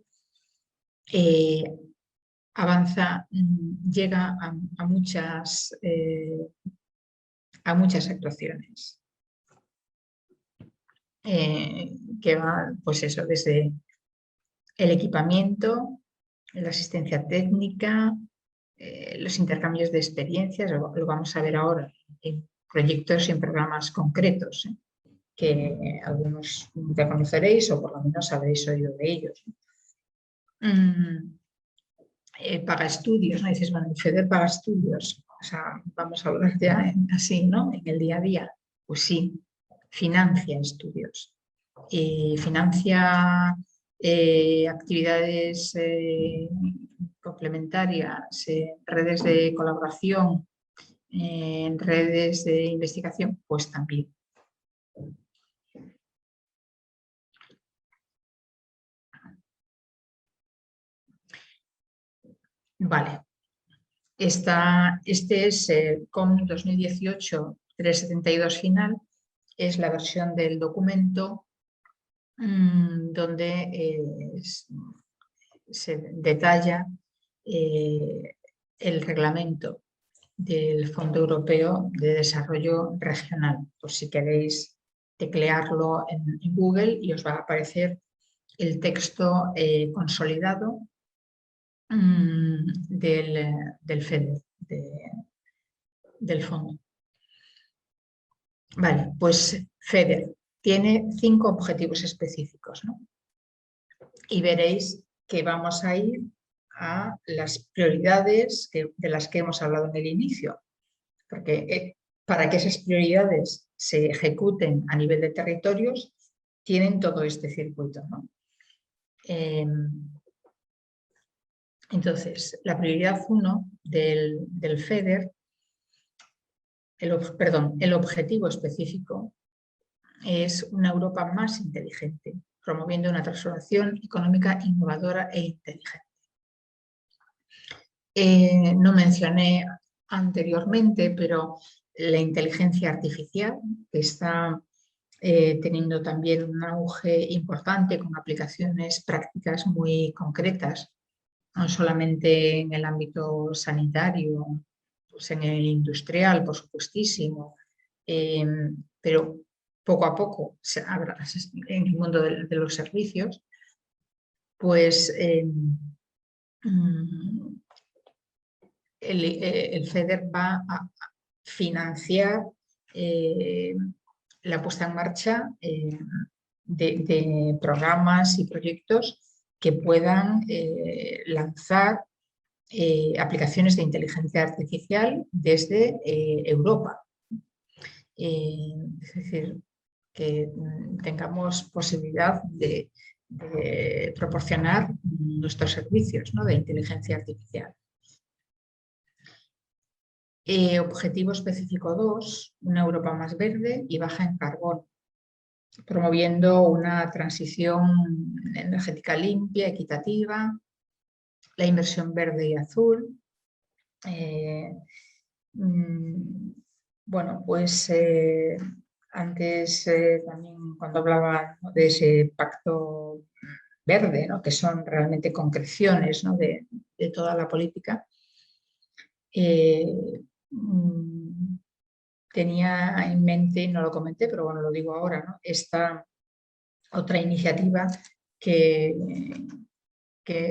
avanza, llega a muchas actuaciones. Que va, pues eso, desde el equipamiento, la asistencia técnica, los intercambios de experiencias, lo vamos a ver ahora en proyectos y en programas concretos, que algunos ya conoceréis o por lo menos habréis oído de ellos. Paga estudios, ¿no? Dices, bueno, el FEDER paga estudios, o sea, vamos a hablar ya así, ¿no? En el día a día. Pues sí, financia estudios, financia actividades complementarias, redes de colaboración, en redes de investigación, pues también. Vale. Este es el COM 2018-372 final, es la versión del documento donde se detalla el reglamento del Fondo Europeo de Desarrollo Regional, por si queréis teclearlo en Google y os va a aparecer el texto consolidado del FEDER, del fondo. Vale, pues FEDER tiene 5 objetivos específicos, ¿no? Y veréis que vamos a ir a las prioridades de las que hemos hablado en el inicio, porque para que esas prioridades se ejecuten a nivel de territorios tienen todo este circuito, ¿no? Entonces, la prioridad 1 del FEDER, el objetivo específico es una Europa más inteligente, promoviendo una transformación económica innovadora e inteligente. No mencioné anteriormente, pero la inteligencia artificial, que está teniendo también un auge importante con aplicaciones prácticas muy concretas, no solamente en el ámbito sanitario, pues en el industrial, por supuestísimo, pero poco a poco en el mundo de los servicios, pues el FEDER va a financiar la puesta en marcha de programas y proyectos que puedan lanzar aplicaciones de inteligencia artificial desde Europa. Es decir, que tengamos posibilidad de proporcionar nuestros servicios, ¿no?, de inteligencia artificial. Objetivo específico 2, una Europa más verde y baja en carbono, promoviendo una transición energética limpia, equitativa, la inversión verde y azul. Bueno, pues antes también cuando hablaba de ese pacto verde, ¿no? Que son realmente concreciones, ¿no? de toda la política, tenía en mente, no lo comenté, pero bueno, lo digo ahora, ¿no? Esta otra iniciativa que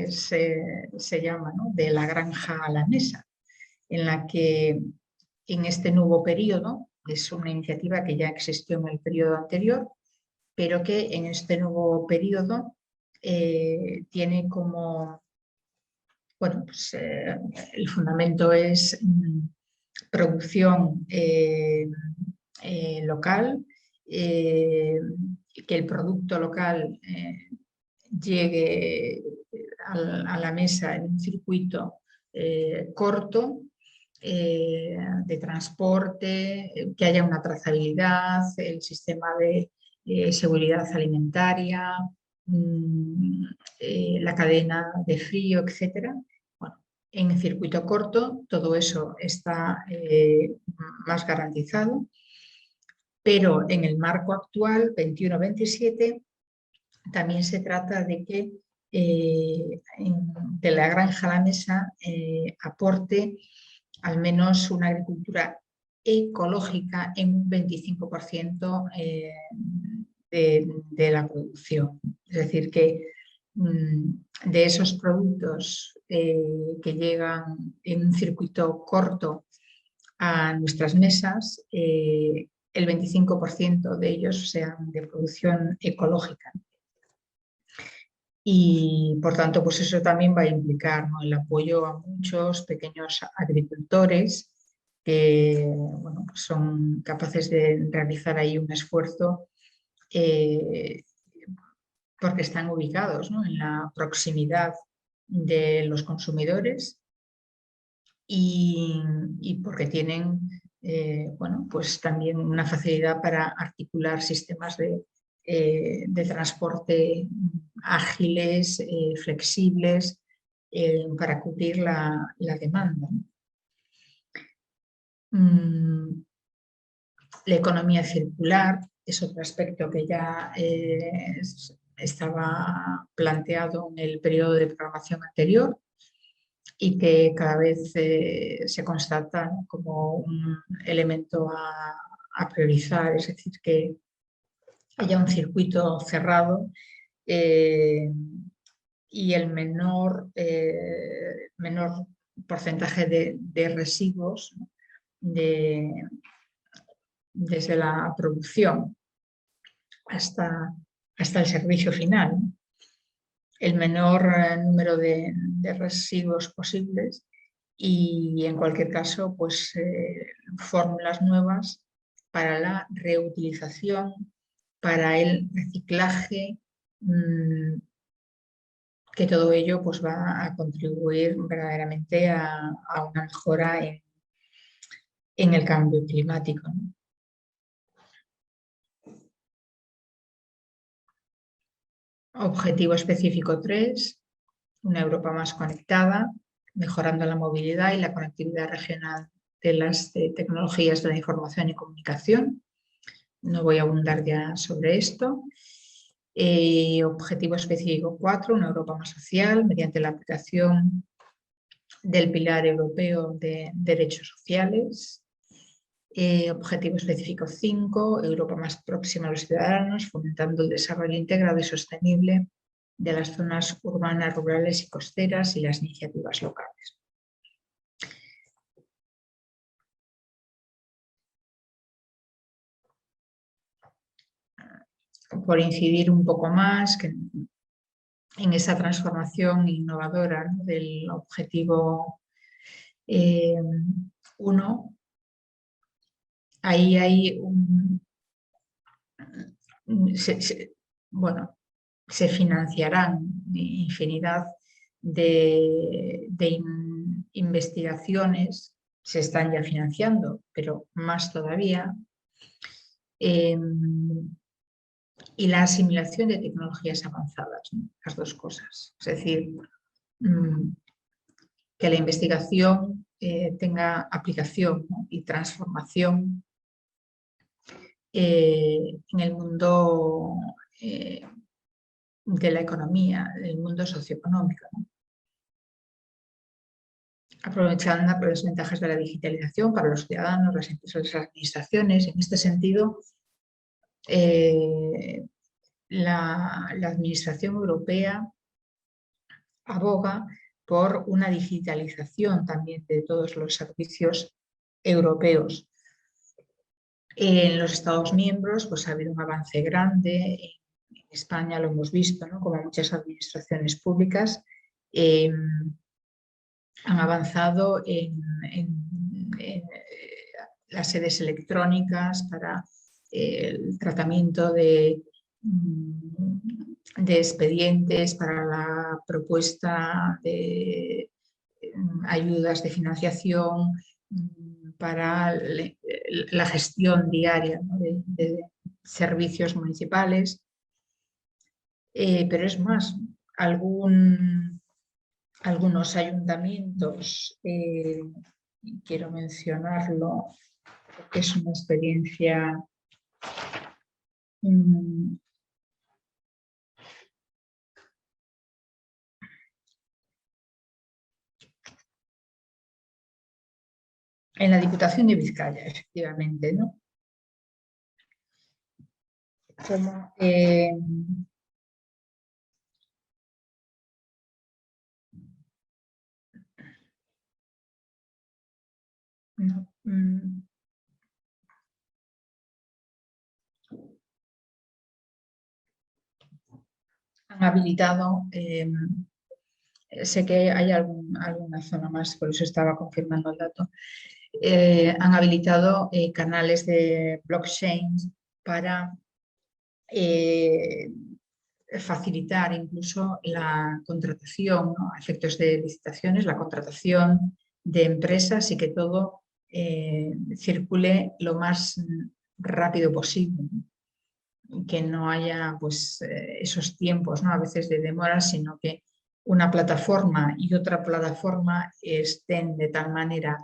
se llama, ¿no? De la granja a la mesa, en la que en este nuevo periodo, es una iniciativa que ya existió en el periodo anterior, pero que en este nuevo periodo tiene como, bueno, pues el fundamento es producción local, que el producto local llegue a la mesa en un circuito corto de transporte, que haya una trazabilidad, el sistema de seguridad alimentaria, la cadena de frío, etc. Bueno, en circuito corto todo eso está más garantizado, pero en el marco actual 21-27 también se trata de que de la granja a la mesa aporte al menos una agricultura ecológica en un 25% de la producción. Es decir, que de esos productos que llegan en un circuito corto a nuestras mesas, el 25% de ellos sean de producción ecológica. Y por tanto, pues eso también va a implicar, ¿no? El apoyo a muchos pequeños agricultores que, bueno, pues son capaces de realizar ahí un esfuerzo porque están ubicados, ¿no? En la proximidad de los consumidores y porque tienen bueno, pues también una facilidad para articular sistemas de transporte ágiles, flexibles, para cubrir la demanda. La economía circular es otro aspecto que ya estaba planteado en el periodo de programación anterior y que cada vez se constata, ¿no? Como un elemento a priorizar, es decir, que haya un circuito cerrado y el menor porcentaje de residuos, ¿no? Desde la producción hasta el servicio final, ¿no? El menor número de residuos posibles y en cualquier caso pues fórmulas nuevas para la reutilización, para el reciclaje, que todo ello pues va a contribuir verdaderamente a una mejora en el cambio climático, ¿no? Objetivo específico 3, una Europa más conectada, mejorando la movilidad y la conectividad regional de las tecnologías de la información y comunicación. No voy a abundar ya sobre esto. Objetivo específico 4, una Europa más social, mediante la aplicación del Pilar Europeo de Derechos Sociales. Objetivo específico 5, Europa más próxima a los ciudadanos, fomentando el desarrollo integrado y sostenible de las zonas urbanas, rurales y costeras y las iniciativas locales. Por incidir un poco más en esa transformación innovadora, ¿no? Del objetivo 1, ahí hay se financiarán infinidad de investigaciones, se están ya financiando, pero más todavía, y la asimilación de tecnologías avanzadas, ¿no? Las dos cosas. Es decir, que la investigación tenga aplicación, ¿no? Y transformación en el mundo de la economía, del mundo socioeconómico, ¿no? Aprovechando las ventajas de la digitalización para los ciudadanos, las empresas, las administraciones. En este sentido, la Administración Europea aboga por una digitalización también de todos los servicios europeos. En los Estados miembros pues, ha habido un avance grande. En España lo hemos visto, ¿no? Como muchas administraciones públicas han avanzado en las sedes electrónicas para el tratamiento de expedientes, para la propuesta de ayudas de financiación, para la gestión diaria, ¿no? de servicios municipales. Pero es más, algunos ayuntamientos, quiero mencionarlo, porque es una experiencia en la Diputación de Vizcaya, efectivamente, ¿no? Como, no, han habilitado, sé que hay alguna zona más, por eso estaba confirmando el dato, han habilitado canales de blockchain para facilitar incluso la contratación, ¿no? A efectos de licitaciones, la contratación de empresas y que todo circule lo más rápido posible, ¿no? Que no haya pues, esos tiempos, ¿no? A veces de demora, sino que una plataforma y otra plataforma estén de tal manera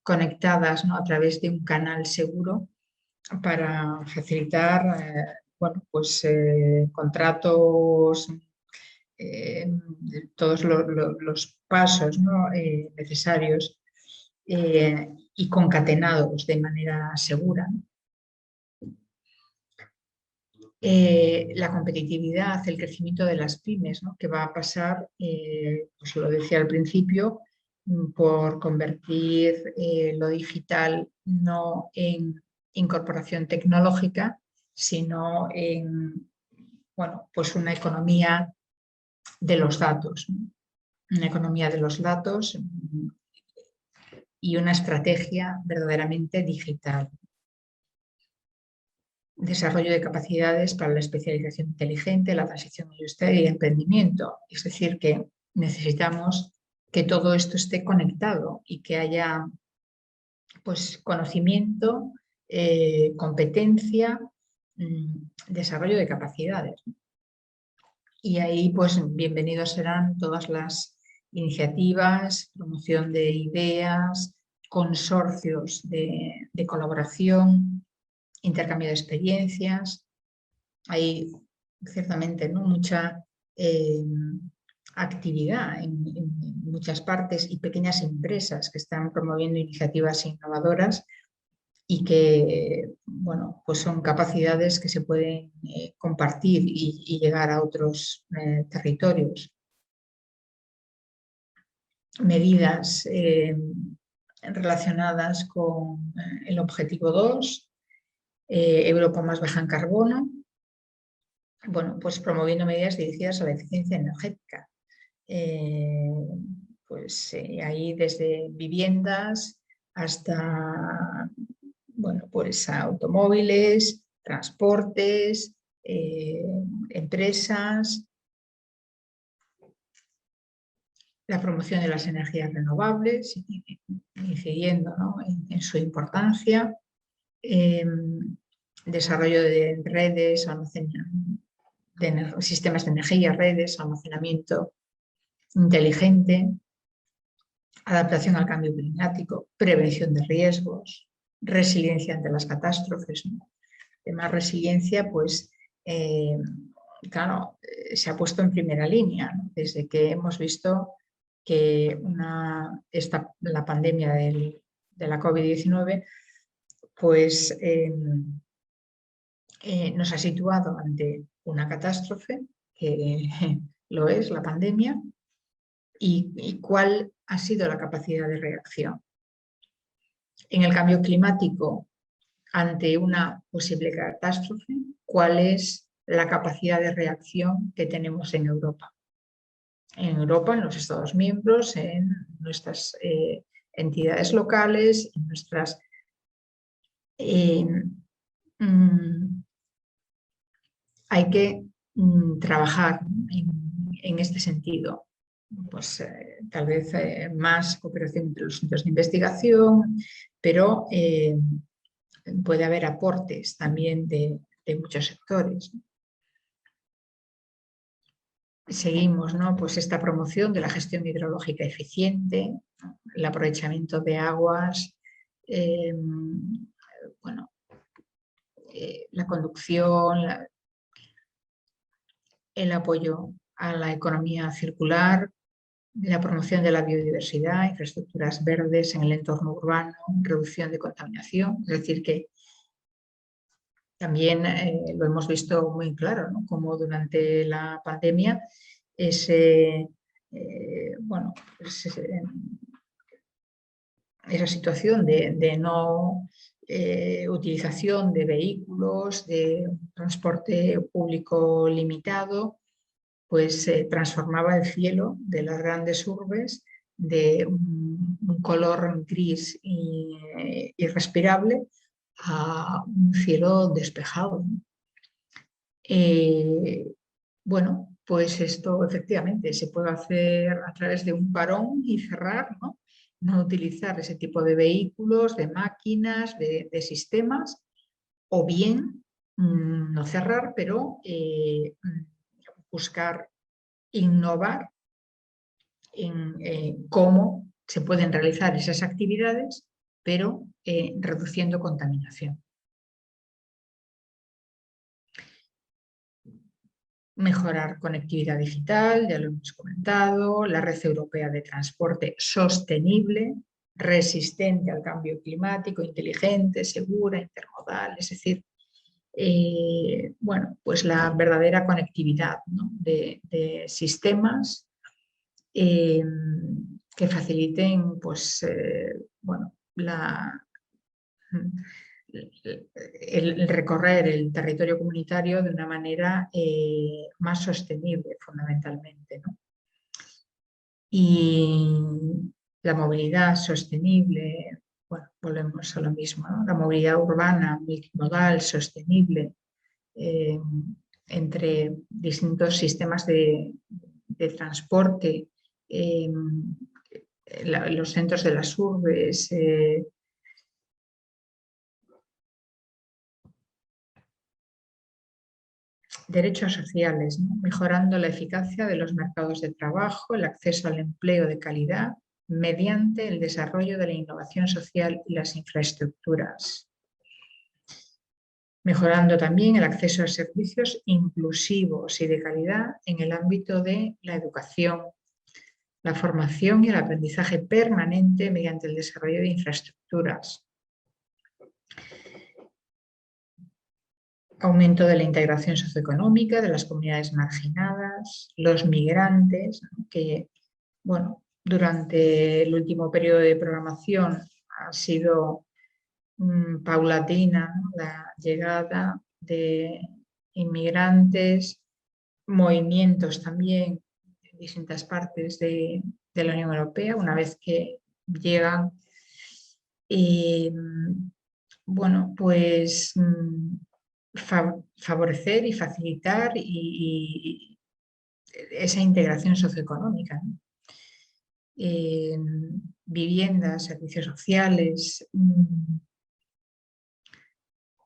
conectadas, ¿no? A través de un canal seguro para facilitar bueno, pues, contratos, todos los pasos, ¿no? Necesarios y concatenados de manera segura. La competitividad, el crecimiento de las pymes, ¿no? Que va a pasar, pues lo decía al principio, por convertir lo digital no en incorporación tecnológica, sino en, bueno, pues una economía de los datos, ¿no? Una economía de los datos y una estrategia verdaderamente digital. Desarrollo de capacidades para la especialización inteligente, la transición industrial y el emprendimiento. Es decir, que necesitamos que todo esto esté conectado y que haya pues, conocimiento, competencia, desarrollo de capacidades. Y ahí, pues, bienvenidos serán todas las iniciativas, promoción de ideas, consorcios de colaboración, intercambio de experiencias. Hay ciertamente, ¿no? Mucha actividad en muchas partes y pequeñas empresas que están promoviendo iniciativas innovadoras y que, bueno, pues son capacidades que se pueden compartir y llegar a otros territorios. Medidas relacionadas con el objetivo 2, Europa más baja en carbono. Bueno, pues promoviendo medidas dirigidas a la eficiencia energética. Pues ahí desde viviendas hasta, bueno, pues automóviles, transportes, empresas, la promoción de las energías renovables, incidiendo, ¿no? en su importancia, desarrollo de redes, de sistemas de energía, redes, almacenamiento inteligente, adaptación al cambio climático, prevención de riesgos, resiliencia ante las catástrofes, ¿no? Además, resiliencia, pues, claro, se ha puesto en primera línea, ¿no? Desde que hemos visto que la pandemia de la COVID-19 pues, nos ha situado ante una catástrofe, que lo es la pandemia, y cuál ha sido la capacidad de reacción. En el cambio climático, ante una posible catástrofe, ¿cuál es la capacidad de reacción que tenemos en Europa? En Europa, en los Estados miembros, en nuestras entidades locales, en nuestras... hay que trabajar en este sentido. Pues tal vez más cooperación entre los centros de investigación, pero puede haber aportes también de muchos sectores. Seguimos, ¿no? Pues esta promoción de la gestión hidrológica eficiente, ¿no? El aprovechamiento de aguas, bueno, la conducción, el apoyo a la economía circular, la promoción de la biodiversidad, infraestructuras verdes en el entorno urbano, reducción de contaminación. Es decir, que también lo hemos visto muy claro, ¿no? Como durante la pandemia bueno, pues esa situación de no utilización de vehículos, de transporte público limitado, pues transformaba el cielo de las grandes urbes de un color gris irrespirable a un cielo despejado. Bueno, pues esto efectivamente se puede hacer a través de un parón y cerrar, ¿no? No utilizar ese tipo de vehículos, de máquinas, de sistemas, o bien no cerrar, pero buscar innovar en cómo se pueden realizar esas actividades, pero reduciendo contaminación. Mejorar conectividad digital, ya lo hemos comentado, la red europea de transporte sostenible, resistente al cambio climático, inteligente, segura, intermodal, es decir, bueno, pues la verdadera conectividad, ¿no? de sistemas que faciliten pues, bueno, el recorrer el territorio comunitario de una manera más sostenible, fundamentalmente, ¿no? Y la movilidad sostenible, bueno, volvemos a lo mismo, ¿no? La movilidad urbana, multimodal, sostenible, entre distintos sistemas de transporte, los centros de las urbes, derechos sociales, ¿no? Mejorando la eficacia de los mercados de trabajo, el acceso al empleo de calidad mediante el desarrollo de la innovación social y las infraestructuras. Mejorando también el acceso a servicios inclusivos y de calidad en el ámbito de la educación, la formación y el aprendizaje permanente mediante el desarrollo de infraestructuras. Aumento de la integración socioeconómica de las comunidades marginadas, los migrantes, que, bueno, durante el último periodo de programación ha sido paulatina, ¿no? La llegada de inmigrantes, movimientos también en distintas partes de la Unión Europea, una vez que llegan, bueno, pues favorecer y facilitar esa integración socioeconómica, ¿no? Viviendas, servicios sociales,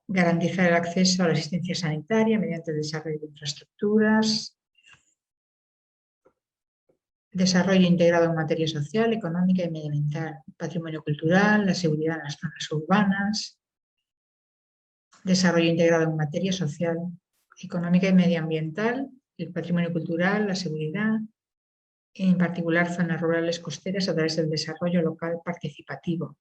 garantizar el acceso a la asistencia sanitaria mediante el desarrollo de infraestructuras, desarrollo integrado en materia social, económica y medioambiental, patrimonio cultural, la seguridad en las zonas urbanas, desarrollo integrado en materia social, económica y medioambiental, el patrimonio cultural, la seguridad, en particular zonas rurales costeras a través del desarrollo local participativo.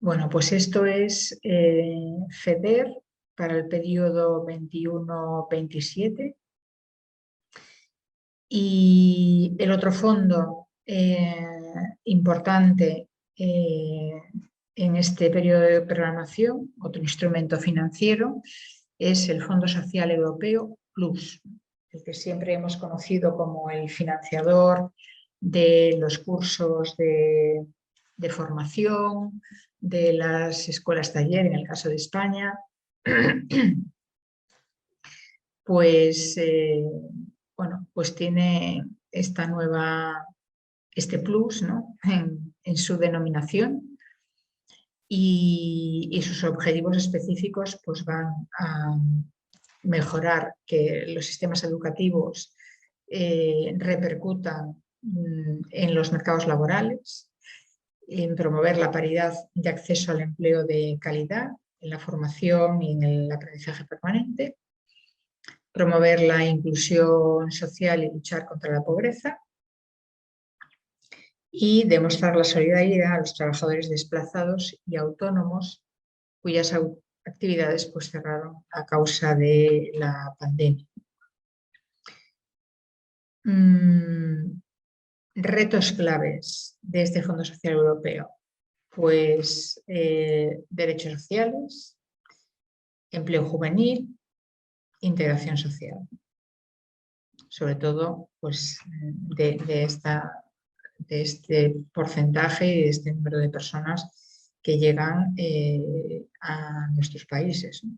Bueno, pues esto es FEDER para el periodo 21-27. Y el otro fondo importante en este periodo de programación, otro instrumento financiero, es el Fondo Social Europeo Plus, el que siempre hemos conocido como el financiador de los cursos de formación, de las escuelas taller, en el caso de España, pues, bueno, pues tiene este plus, ¿no?, en su denominación, y sus objetivos específicos pues van a mejorar que los sistemas educativos repercutan en los mercados laborales, en promover la paridad de acceso al empleo de calidad, en la formación y en el aprendizaje permanente, promover la inclusión social y luchar contra la pobreza, y demostrar la solidaridad a los trabajadores desplazados y autónomos cuyas actividades pues, cerraron a causa de la pandemia. Retos claves de este Fondo Social Europeo, pues derechos sociales, empleo juvenil, integración social. Sobre todo pues, de este porcentaje y de este número de personas que llegan a nuestros países, ¿no?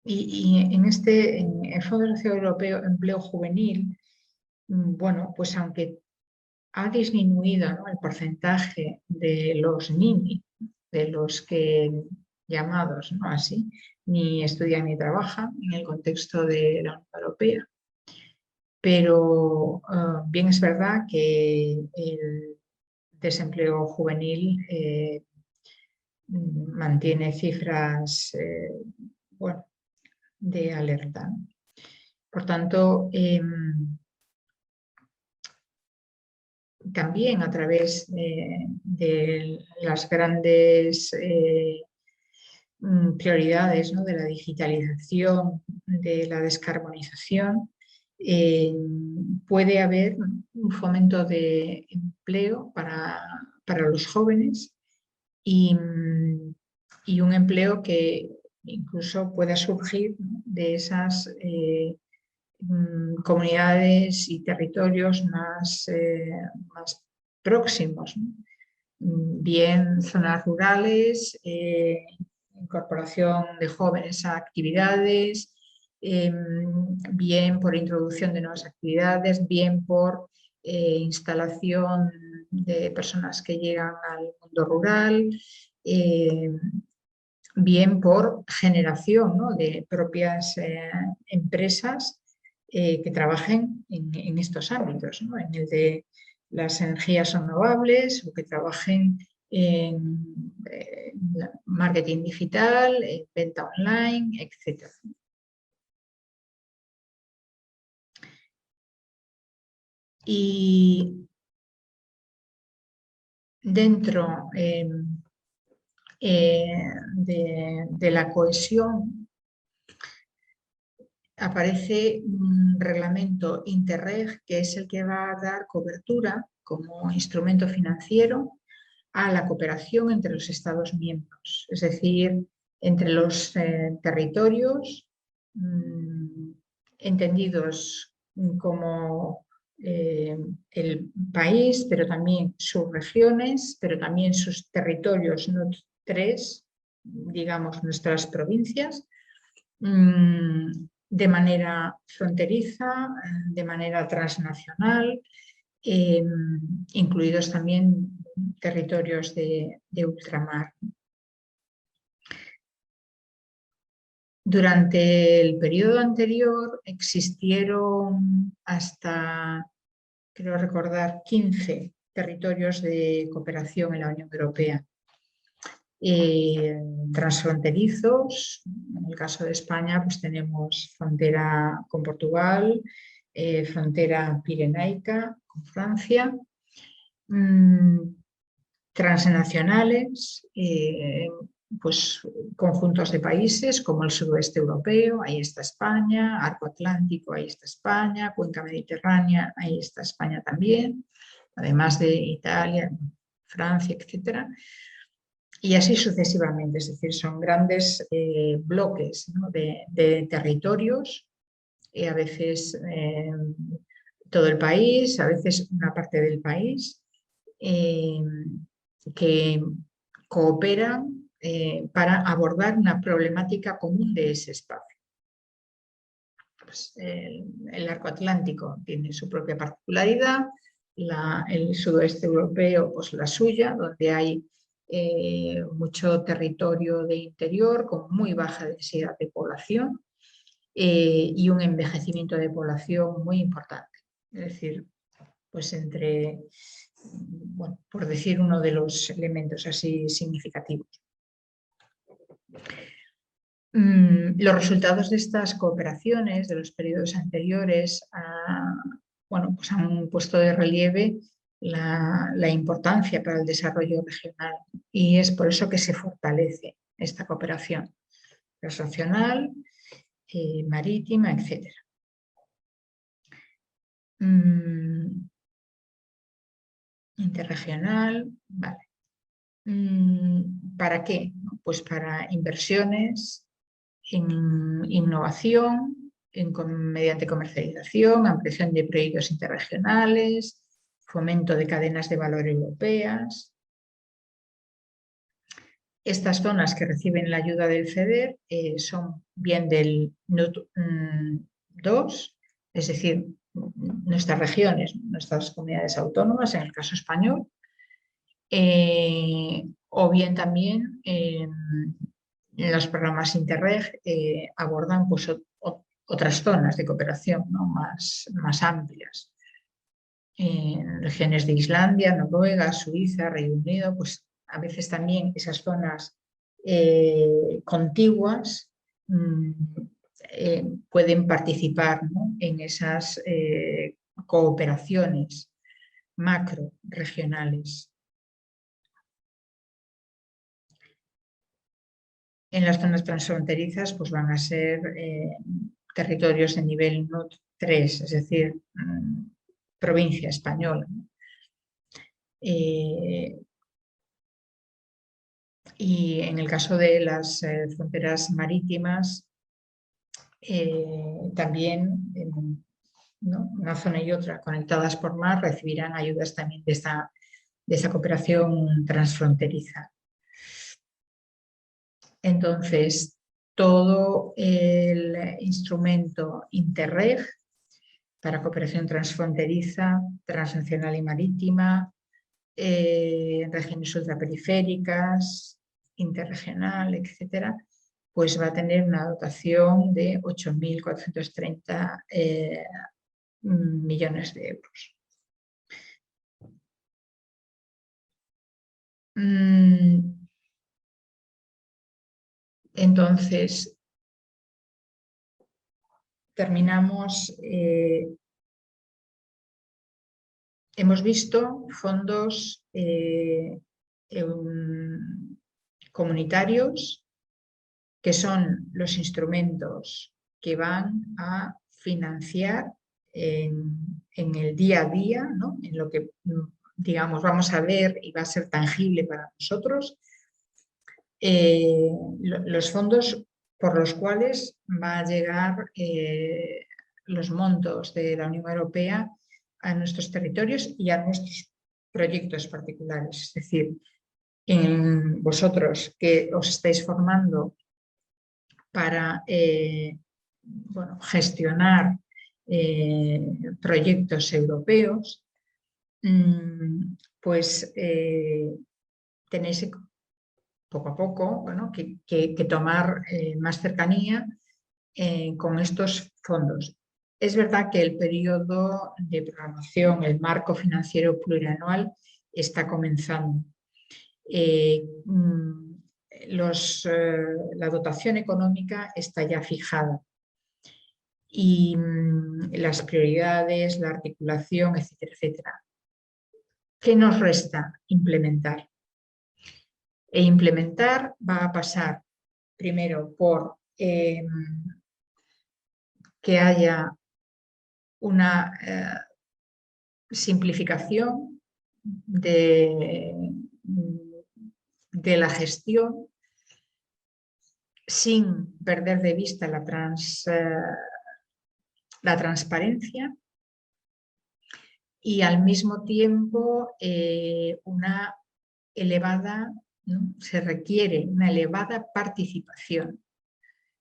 Y en el Fondo Social Europeo Empleo Juvenil, bueno, pues aunque ha disminuido, ¿no?, el porcentaje de los NINI, de los que llamados, ¿no?, así, ni estudian ni trabajan en el contexto de la Unión Europea. Pero bien es verdad que el desempleo juvenil mantiene cifras bueno, de alerta. Por tanto, también a través de las grandes prioridades, ¿no?, de la digitalización, de la descarbonización, puede haber un fomento de empleo para los jóvenes y un empleo que incluso pueda surgir de esas comunidades y territorios más próximos, ¿no? Bien zonas rurales, incorporación de jóvenes a actividades, bien por introducción de nuevas actividades, bien por instalación de personas que llegan al mundo rural, bien por generación, ¿no?, de propias empresas que trabajen en estos ámbitos, ¿no?, en el de las energías renovables o que trabajen en marketing digital, en venta online, etc. Y dentro de la cohesión aparece un reglamento Interreg, que es el que va a dar cobertura como instrumento financiero a la cooperación entre los Estados miembros, es decir, entre los territorios entendidos como el país, pero también sus regiones, pero también sus territorios NUTS 3, digamos nuestras provincias, de manera fronteriza, de manera transnacional, incluidos también territorios de ultramar. Durante el periodo anterior existieron hasta creo recordar, 15 territorios de cooperación en la Unión Europea. Transfronterizos, en el caso de España, pues tenemos frontera con Portugal, frontera pirenaica con Francia, transnacionales, pues conjuntos de países como el sudoeste europeo, ahí está España, arco atlántico, ahí está España, cuenca mediterránea, ahí está España también, además de Italia, Francia, etcétera. Y así sucesivamente, es decir, son grandes bloques, ¿no?, de territorios, a veces todo el país, a veces una parte del país, que cooperan para abordar una problemática común de ese espacio. Pues, el arco atlántico tiene su propia particularidad, el sudoeste europeo pues la suya, donde hay mucho territorio de interior con muy baja densidad de población y un envejecimiento de población muy importante. Es decir, pues bueno, por decir uno de los elementos así significativos. Los resultados de estas cooperaciones de los periodos anteriores bueno, pues han puesto de relieve la importancia para el desarrollo regional, y es por eso que se fortalece esta cooperación transnacional, marítima, etc. Interregional, vale. ¿Para qué? Pues para inversiones en innovación, mediante comercialización, ampliación de proyectos interregionales, fomento de cadenas de valor europeas. Estas zonas que reciben la ayuda del FEDER son bien del NUT 2, es decir, nuestras regiones, nuestras comunidades autónomas, en el caso español, o bien también los programas Interreg abordan pues, otras zonas de cooperación, ¿no?, más amplias. En regiones de Islandia, Noruega, Suiza, Reino Unido, pues a veces también esas zonas contiguas pueden participar, ¿no?, en esas cooperaciones macro regionales. En las zonas transfronterizas pues van a ser territorios de nivel NUT 3, es decir, provincia española. Y en el caso de las fronteras marítimas, también, ¿no?, una zona y otra conectadas por mar recibirán ayudas también de esa cooperación transfronteriza. Entonces, todo el instrumento Interreg para cooperación transfronteriza, transnacional y marítima, regiones ultraperiféricas, interregional, etcétera, pues va a tener una dotación de 8.430 millones de euros. Entonces, terminamos. Hemos visto fondos comunitarios, que son los instrumentos que van a financiar en el día a día, ¿no?, en lo que, digamos, vamos a ver y va a ser tangible para nosotros, los fondos por los cuales va a llegar los montos de la Unión Europea a nuestros territorios y a nuestros proyectos particulares. Es decir, vosotros que os estáis formando para bueno, gestionar proyectos europeos, pues tenéis poco a poco, bueno, que tomar más cercanía con estos fondos. es verdad que el periodo de programación, el marco financiero plurianual, está comenzando. La dotación económica está ya fijada y las prioridades, la articulación, etcétera, etcétera. ¿Qué nos resta implementar? E implementar va a pasar primero por que haya una simplificación de la gestión sin perder de vista la transparencia y al mismo tiempo se requiere una elevada participación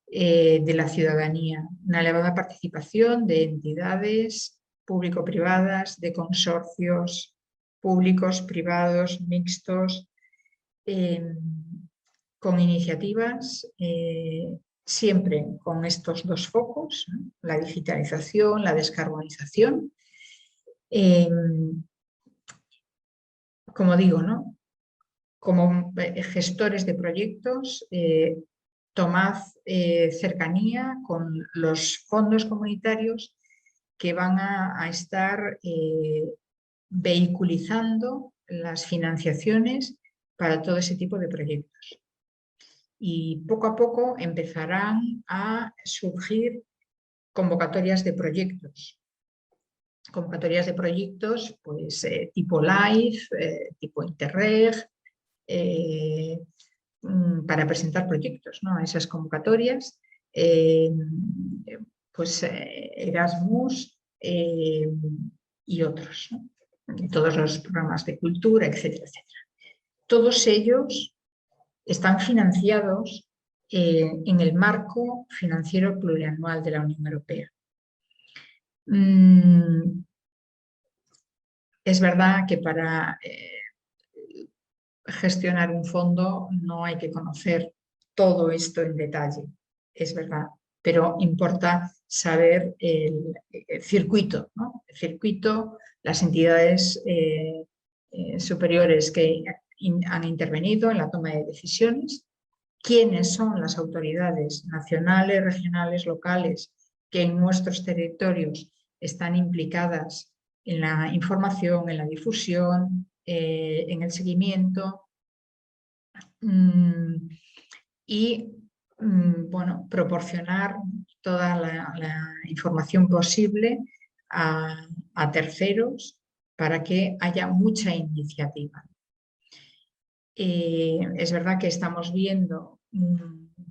de la ciudadanía, una elevada participación de entidades público-privadas, de consorcios públicos, privados, mixtos, con iniciativas siempre con estos dos focos, ¿no? La digitalización, la descarbonización. Como digo, ¿no? Como gestores de proyectos, tomad cercanía con los fondos comunitarios que van a estar vehiculizando las financiaciones para todo ese tipo de proyectos. Y poco a poco empezarán a surgir convocatorias de proyectos. Convocatorias de proyectos pues, tipo LIFE, tipo Interreg, para presentar proyectos, ¿no? Esas convocatorias, pues Erasmus y otros, ¿no? Todos los programas de cultura, etcétera, etcétera. Todos ellos están financiados en el marco financiero plurianual de la Unión Europea. Es verdad que para gestionar un fondo no hay que conocer todo esto en detalle, es verdad, pero importa saber el circuito, ¿no? El circuito, las entidades superiores que han intervenido en la toma de decisiones, quiénes son las autoridades nacionales, regionales, locales que en nuestros territorios están implicadas en la información, en la difusión, en el seguimiento y bueno, proporcionar toda la información posible a terceros para que haya mucha iniciativa. Es verdad que estamos viendo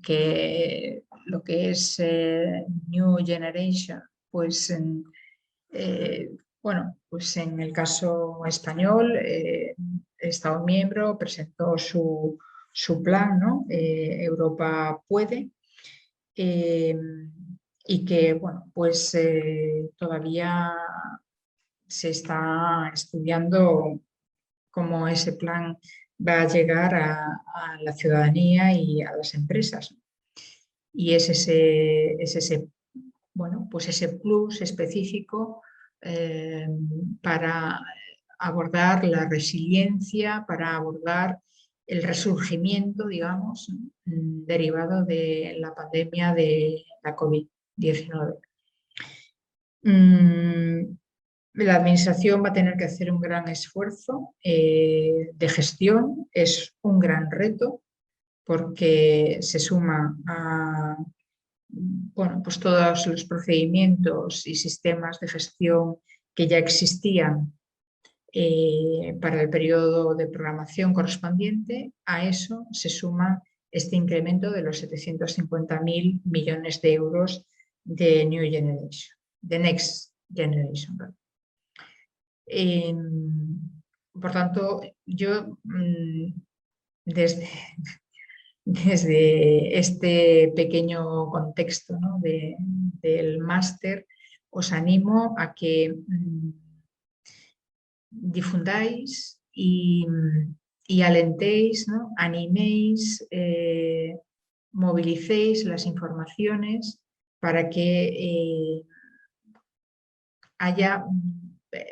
que lo que es New Generation, pues bueno, pues en el caso español, el Estado miembro presentó su plan, ¿no? Europa puede, y que, bueno, pues todavía se está estudiando cómo ese plan va a llegar a la ciudadanía y a las empresas. Y es ese bueno, pues ese plus específico para abordar la resiliencia, para abordar el resurgimiento, digamos, derivado de la pandemia de la COVID-19. La administración va a tener que hacer un gran esfuerzo de gestión, es un gran reto porque se suma a bueno, pues todos los procedimientos y sistemas de gestión que ya existían para el periodo de programación correspondiente. A eso se suma este incremento de los 750.000 millones de euros de New Generation, de Next Generation. Por tanto, yo desde este pequeño contexto, ¿no? del máster, os animo a que difundáis y alentéis, ¿no? Animéis, movilicéis las informaciones para que haya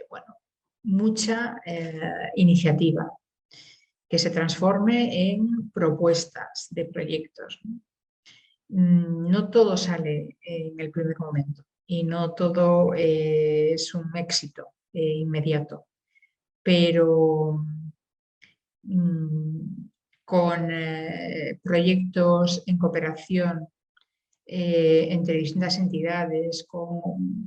bueno, mucha iniciativa, que se transforme en propuestas de proyectos. No todo sale en el primer momento y no todo es un éxito inmediato, pero con proyectos en cooperación entre distintas entidades, con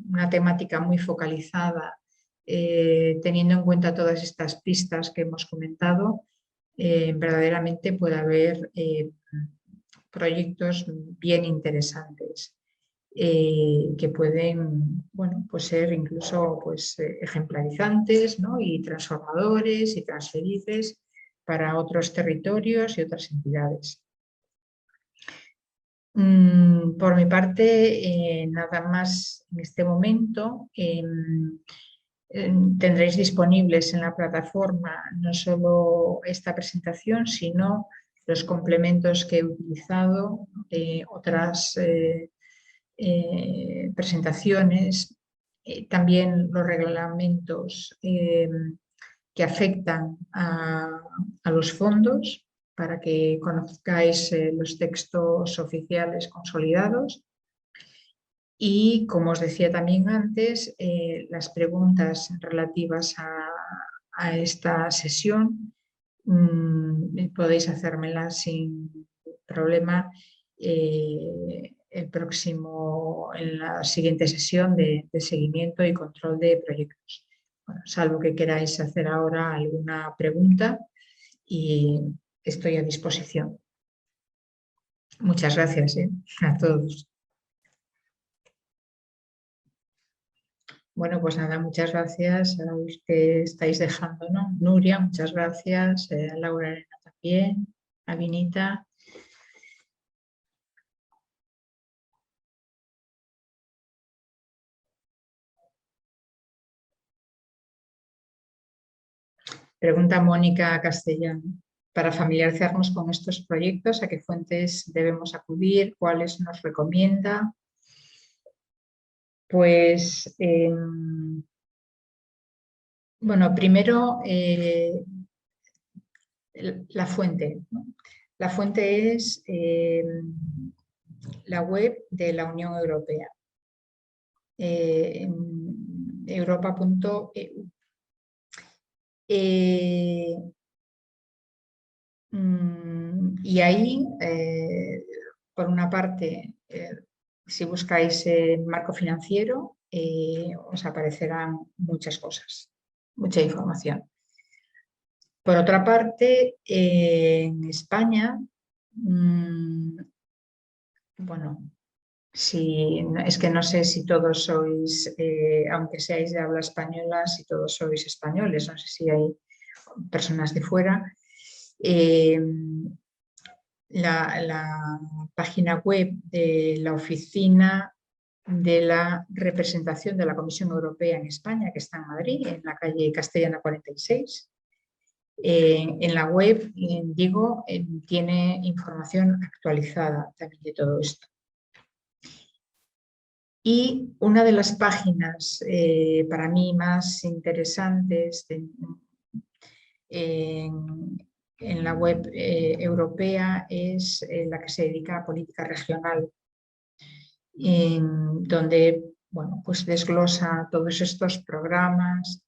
una temática muy focalizada, teniendo en cuenta todas estas pistas que hemos comentado, verdaderamente puede haber proyectos bien interesantes que pueden, bueno, pues ser incluso pues, ejemplarizantes, ¿no? Y transformadores y transferibles para otros territorios y otras entidades. Por mi parte, nada más en este momento. Tendréis disponibles en la plataforma no solo esta presentación, sino los complementos que he utilizado de otras presentaciones, también los reglamentos que afectan a los fondos, para que conozcáis los textos oficiales consolidados. Y, como os decía también antes, las preguntas relativas a esta sesión podéis hacérmelas sin problema en la siguiente sesión de seguimiento y control de proyectos. Bueno, salvo que queráis hacer ahora alguna pregunta, y estoy a disposición. Muchas gracias a todos. Bueno, pues nada, muchas gracias a los que estáis dejando, ¿no? Nuria, muchas gracias, a Laura Arena también, a Vinita. Pregunta Mónica Castellano. Para familiarizarnos con estos proyectos, ¿a qué fuentes debemos acudir? ¿Cuáles nos recomienda? Pues, bueno, primero la fuente, ¿no? La fuente es la web de la Unión Europea, europa.eu. Y ahí, por una parte, si buscáis el marco financiero, os aparecerán muchas cosas, mucha información. Por otra parte, en España, bueno, es que no sé si todos sois, aunque seáis de habla española, si todos sois españoles, no sé si hay personas de fuera. La página web de la Oficina de la Representación de la Comisión Europea en España, que está en Madrid, en la calle Castellana 46. En la web, digo, tiene información actualizada también de todo esto. Y una de las páginas para mí más interesantes en la web europea es la que se dedica a política regional, donde, bueno, pues desglosa todos estos programas.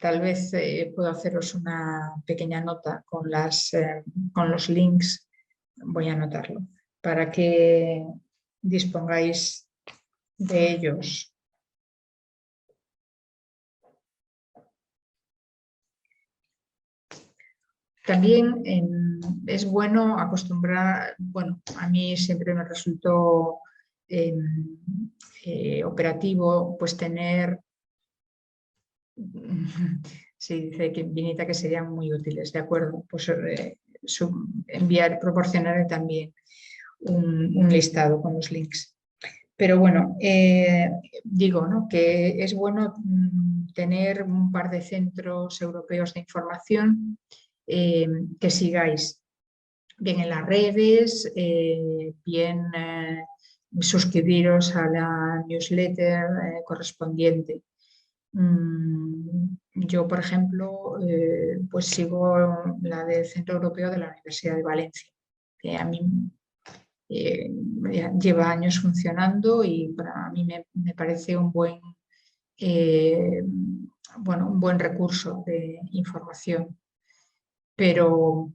Tal vez puedo haceros una pequeña nota con los links, voy a anotarlo, para que dispongáis de ellos. También es bueno acostumbrar, bueno, a mí siempre me resultó operativo pues tener, sí, dice que Vinita que serían muy útiles, de acuerdo, pues proporcionaré también un listado con los links. Pero bueno, digo, ¿no?, que es bueno tener un par de centros europeos de información que sigáis, bien en las redes, bien suscribiros a la newsletter correspondiente. Yo, por ejemplo, pues sigo la del Centro Europeo de la Universidad de Valencia, que a mí lleva años funcionando y para mí me parece un buen, bueno, un buen recurso de información. Pero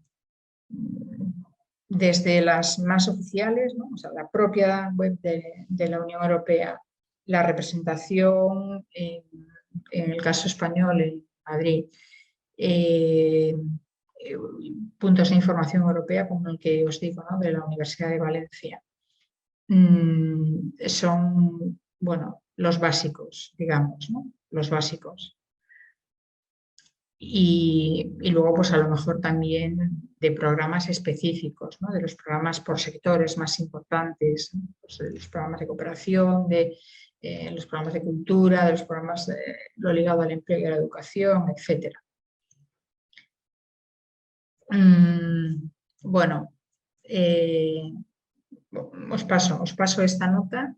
desde las más oficiales, ¿no? O sea, la propia web de la Unión Europea, la representación en el caso español en Madrid, puntos de información europea como el que os digo, ¿no? De la Universidad de Valencia, son, bueno, los básicos, digamos, ¿no? Los básicos. Y luego, pues a lo mejor también de programas específicos, ¿no? De los programas por sectores más importantes, ¿no? Pues de los programas de cooperación, de los programas de cultura, de los programas lo ligado al empleo y a la educación, etc. Bueno, os paso esta nota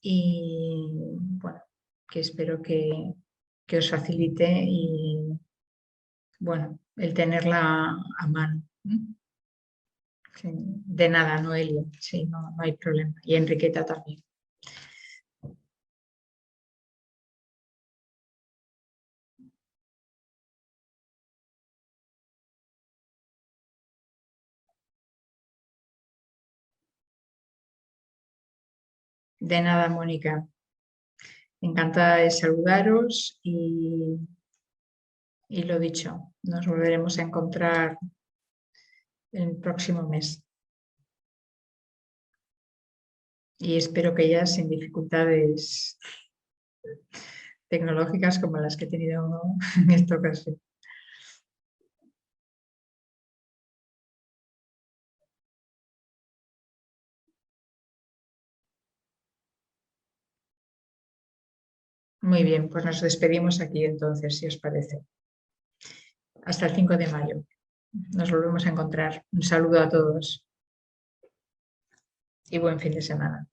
y bueno, que espero que os facilite y bueno, el tenerla a mano. Sí, de nada, Noelia, sí, no hay problema. Y Enriqueta también. De nada, Mónica. Encantada de saludaros y lo dicho, nos volveremos a encontrar el próximo mes. Y espero que ya sin dificultades tecnológicas como las que he tenido en esta ocasión. Muy bien, pues nos despedimos aquí entonces, si os parece. Hasta el 5 de mayo. Nos volvemos a encontrar. Un saludo a todos y buen fin de semana.